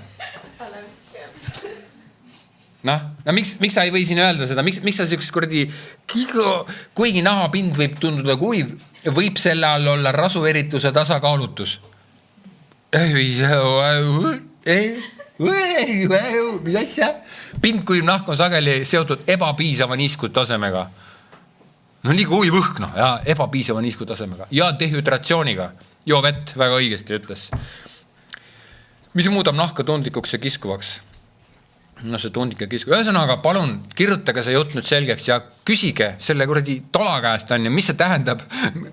Miks sa ei või siin öelda seda? Miks sa selleks kuradi, kuigi nahapind võib tunduda kuiv, võib selle all olla rasuerituse tasakaalutus. Mis asja? Pindkuiv nahk on sageli seotud ebapiisava niiskutasemega. No liiga uivõhk, ja ebapiisava niiskutasemega ja dehüdratsiooniga. Joo vett, väga õigesti ütles. Mis muudab nahka tundlikuks ja kiskuvaks? No see tundlik ja kiskuv. Ühesõnaga, palun kirjutage see jutt nüüd selgeks ja küsige selle kuradi tola käest on ja mis see tähendab.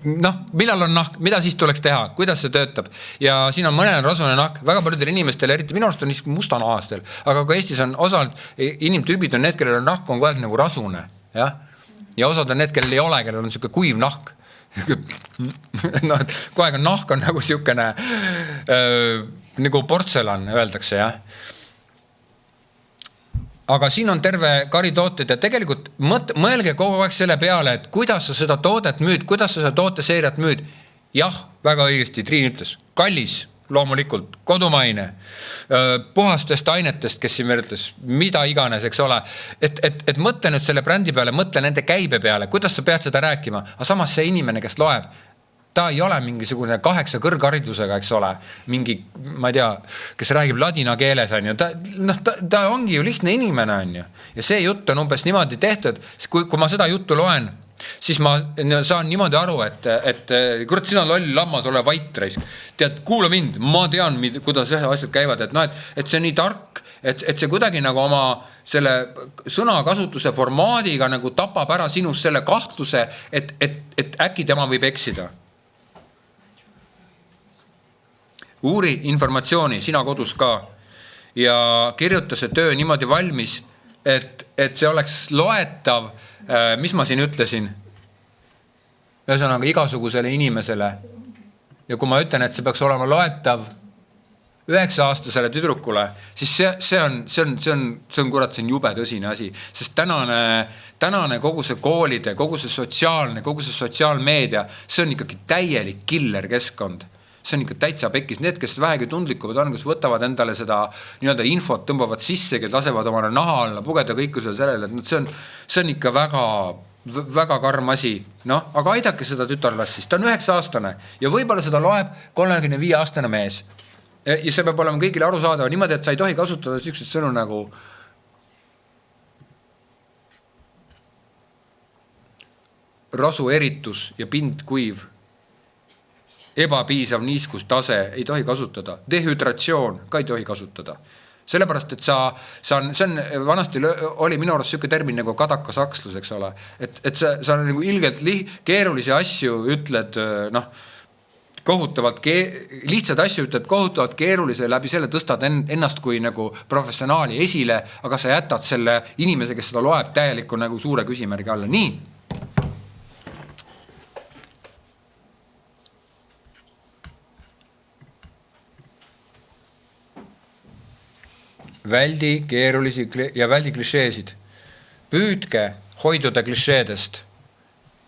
Millal on nahk, mida siis tuleks teha, kuidas see töötab. Ja siin on mõnel rasune nahk, väga paljudel inimestel, eriti minu arust on mustanahastel, aga kui Eestis on osalt inimtüübid on need, kellel on nahk on kogu aeg nagu rasune. Ja osad on need, kellel ei ole, kellel on siuke kuiv nahk. Kogu aeg on nahk on nagu siukene nagu portselan, öeldakse, jah. Aga siin on terve kari tooted ja tegelikult mõelge kogu aeg selle peale, et kuidas sa seda toodet müüd, kuidas sa seda tooteseeriat müüd. Jah, väga õigesti, Triin ütles, kallis, loomulikult, kodumaine, puhastest ainetest, kes siin veel ütles, mida iganes, eks ole. Et mõtle nüüd selle brändi peale, mõtle nende käibe peale, kuidas sa pead seda rääkima. Aga samas see inimene, kes loeb, ta ei ole mingisugune 8 kõrgharidusega, eks ole, mingi, ma ei tea, kes räägib ladina keeles, on ju. Ta ongi ju lihtne inimene, on ju. Ja see jutt on umbes niimoodi tehtud, kui ma seda juttu loen, siis ma saan niimoodi aru, et kurat, sina loll lammas, ole vait raisk. Tead, kuula mind, ma tean, kuidas asjad käivad, et see on nii tark, et see kuidagi nagu oma selle sõnakasutuse formaadiga nagu tapab ära sinus selle kahtluse, et äkki tema võib eksida. Uuri informatsiooni, sina kodus ka ja kirjuta see töö niimoodi valmis, et see oleks loetav, mis ma siin ütlesin, ühesõnaga igasugusele inimesele. Ja kui ma ütlen, et see peaks olema loetav 9-aastasele tüdrukule, siis see on kurat, see on jube tõsine asi, sest tänane kogu see koolide, kogu see sotsiaalne, kogu see sotsiaalmeedia, see on ikkagi täielik killer keskkond. See on ikka täitsa pekis. Need, kes vähegi tundlikuvad on, kes võtavad endale seda nii-öelda infot, tõmbavad sisse, kes lasevad omale naha alla, pugeda kõikusele sellele, et see on ikka väga, väga karm asi. Aga aidake seda tütarlassis. Ta on 9-aastane ja võib-olla seda loeb 35-aastane mees. Ja see peab olema kõigile arusaadava niimoodi, et sa ei tohi kasutada sellised sõnu nagu rasueritus ja pindkuiv. Ebapiisav niiskustase ei tohi kasutada. Dehüdratsioon ka ei tohi kasutada. Sellepärast, et see on vanasti oli minu arust selline termin nagu kadakasakslus, eks ole. Et sa nagu ilgelt keerulisi asju ütled, kohutavalt lihtsad asju ütled kohutavalt keerulise läbi selle tõstad ennast kui nagu professionaali esile, aga sa jätad selle inimese, kes seda loeb täieliku nagu suure küsimärgi alla. Nii. Väldi keerulisi ja väldi klišeesid. Püüdke hoiduda klišeedest.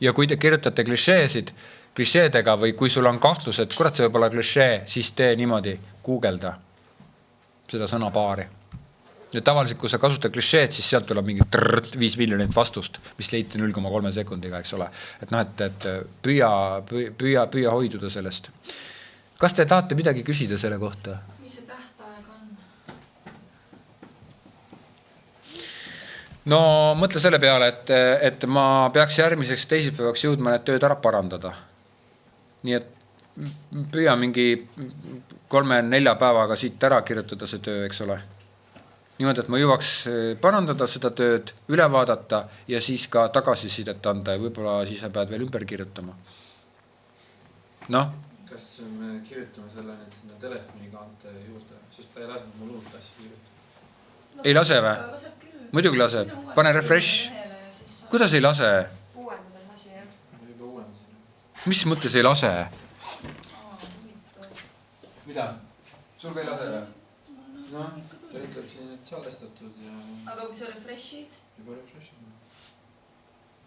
Ja kui te kirjutate klišeedega või kui sul on kahtlus, et kurat, see võib olla klišee, siis tee niimoodi, googelda seda sõnapaari. Ja tavaliselt, kui sa kasutad klišeed, siis sealt tuleb mingi 5 miljonit vastust, mis leiti 0,3 sekundiga, eks ole. Et püüa hoiduda sellest. Kas te tahate midagi küsida selle kohta? Mis see tähtaeg on? No mõtle selle peale, et ma peaks järgmiseks teisipäevaks jõudma need tööd ära parandada. Nii et püüa mingi 3-4 päevaga siit ära kirjutada see töö, eks ole. Niimoodi, et ma jõuaks parandada seda tööd, üle vaadata ja siis ka tagasisidet anda ja võib-olla siis sa pead veel ümber kirjutama. Kas me kirjutame selle nüüd sinna telefonikaante juurde, sest ta ei lase mul uut asja kirjutada? Ei lase või? Muidugi laseb. Pane refresh. Kuidas ei lase? Uuendada lasi, jah. Juba uuendasin. Mis mõttes ei lase? Mida? Sul ka ei lase või? Ta ütleb siin, et salvestatud ja... Aga kui sa refreshid? Juba refreshid.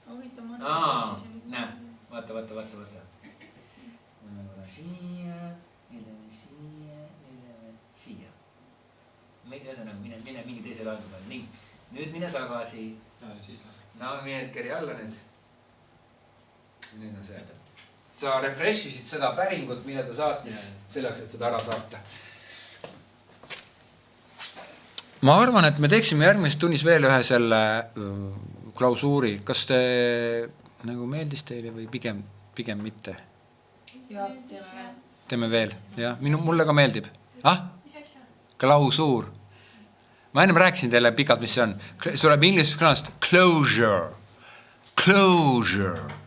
Huvitav, ma refreshisin. Näe, vaata. Siia, siia. Ühesõnaga, mine mingi teise laadu peal. Nii, nüüd mine tagasi. Mine keri alla nüüd. Nüüd on see. sa refresh isid seda päringut, mille ta saatis selleks, et seda ära saata. Ma arvan, et me teeksime järgmises tunnis veel ühe selle klausuuri. Kas te nagu meeldis teile või pigem mitte? Teeme veel, jah. Mulle ka meeldib. Klausuur. Ma ennem rääkisin teile pikalt, mis see on. See tuleb inglisest sõnast closure. Closure.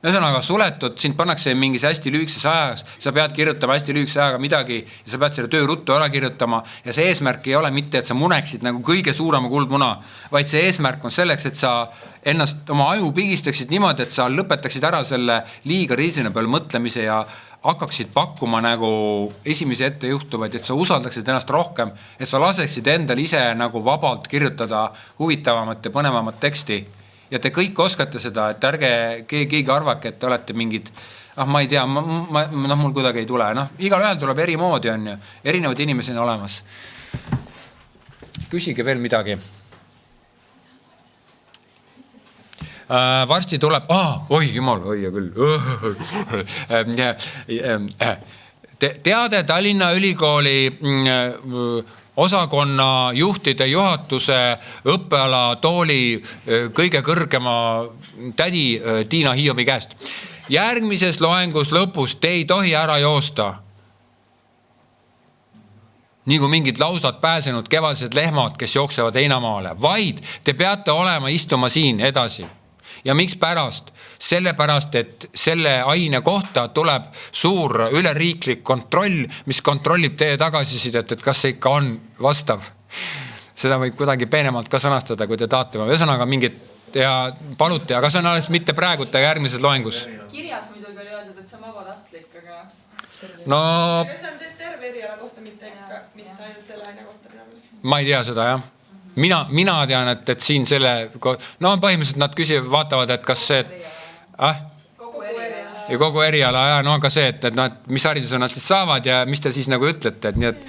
Ühesõnaga suletud, sind pannakse mingis hästi lühikses ajas, sa pead kirjutama hästi lühikese ajaga midagi ja sa pead selle töö ruttu ära kirjutama ja see eesmärk ei ole mitte, et sa muneksid nagu kõige suurema kuldmuna, vaid see eesmärk on selleks, et sa ennast oma aju pigistaksid niimoodi, et sa lõpetaksid ära selle liiga reasonable mõtlemise ja hakkaksid pakkuma nagu esimese ette juhtuvaid, et sa usaldaksid ennast rohkem, et sa laseksid endal ise nagu vabalt kirjutada huvitavamat ja põnevamat teksti. Ja te kõik oskate seda, et ärge keegi arvake, et te olete mingid, ma ei tea, mul kuidagi ei tule. Igal ühel tuleb eri moodi, on ju. Erinevad inimesi on olemas. Küsige veel midagi. Varsti tuleb, oi jumal, oi ja küll. Teade Tallinna Ülikooli osakonna juhtide juhatuse õppeala tooli kõige kõrgema tädi Tiina Hiiomi käest. Järgmises loengus lõpus te ei tohi ära joosta. Nagu mingid lausad pääsenud kevadised lehmad, kes jooksevad heinamaale, vaid te peate olema istuma siin edasi. Ja miks pärast? Sellepärast, et selle aine kohta tuleb suur üleriiklik kontroll, mis kontrollib teie tagasisidet, et kas see ikka on vastav. Seda võib kuidagi peenemalt ka sõnastada, kui te tahate. Ühesõnaga mingit ja paluti, aga see on alles mitte praegu, ta järgmises loengus. Kirjas muidugi oli öeldud, et see on vabatahtlik, aga... No... Aga see on tõesti terve eriala kohta, mitte ainult selle aine kohta. Ma ei tea seda, jah. Mina tean, et siin selle... No põhimõtteliselt nad küsivad, vaatavad, et kas see... Kogu eriala, ja no aga see, et mis hariduse nad siis saavad ja mis te siis nagu ütlete, et nii, et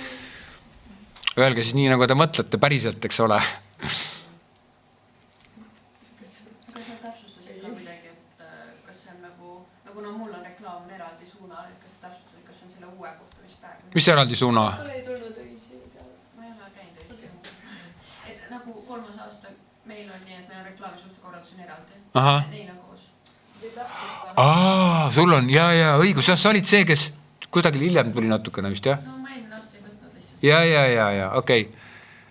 öelge siis nii, nagu te mõtlete päriselt, eks ole. Aga sa täpsustasid ka midagi, et kas see on nagu mul on reklaam eraldi suuna, et kas täpsustasid, kas see on selle uue kohta, mis praegu... Mis eraldi suuna? Sul ei tulnud õisi teada. Ma ei ole käinud õisi. Et nagu 3. aasta meil on nii, et meil on reklaami suhtekorraldus on eraldi. Neil on koos. Sul on, ja õigus, sa olid see, kes kuidagi hiljem tuli natukene vist, jah? No ma eelmine aasta ei võtnud lihtsalt. Ja, okei.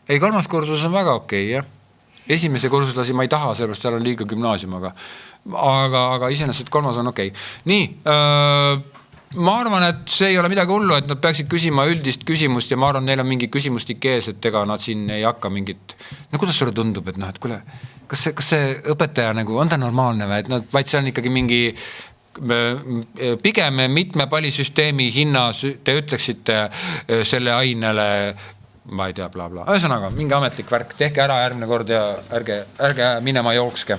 Ei, 3. kursus on väga okei, jah. Esimese kursuslasi ma ei taha, sellepärast seal on liiga gümnaasium, aga iseenesest 3. on okei. Nii, ma arvan, et see ei ole midagi hullu, et nad peaksid küsima üldist küsimust ja ma arvan, neil on mingi küsimustik ees, et ega nad siin ei hakka mingit... No kuidas sulle tundub, et et kuule, kas see õpetaja nagu, on ta normaalne või, et vaid see on ikkagi mingi pigem mitme pallisüsteemi hinna te ütleksite selle ainele, ma ei tea, bla. Ühesõnaga, mingi ametlik värk, tehke ära järgmine kord ja ärge minema jookske.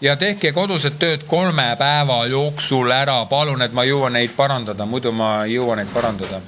Ja tehke kodused tööd 3 päeva jooksul ära. Palun, et ma jõuan neid parandada, muidu ma ei jõua neid parandada.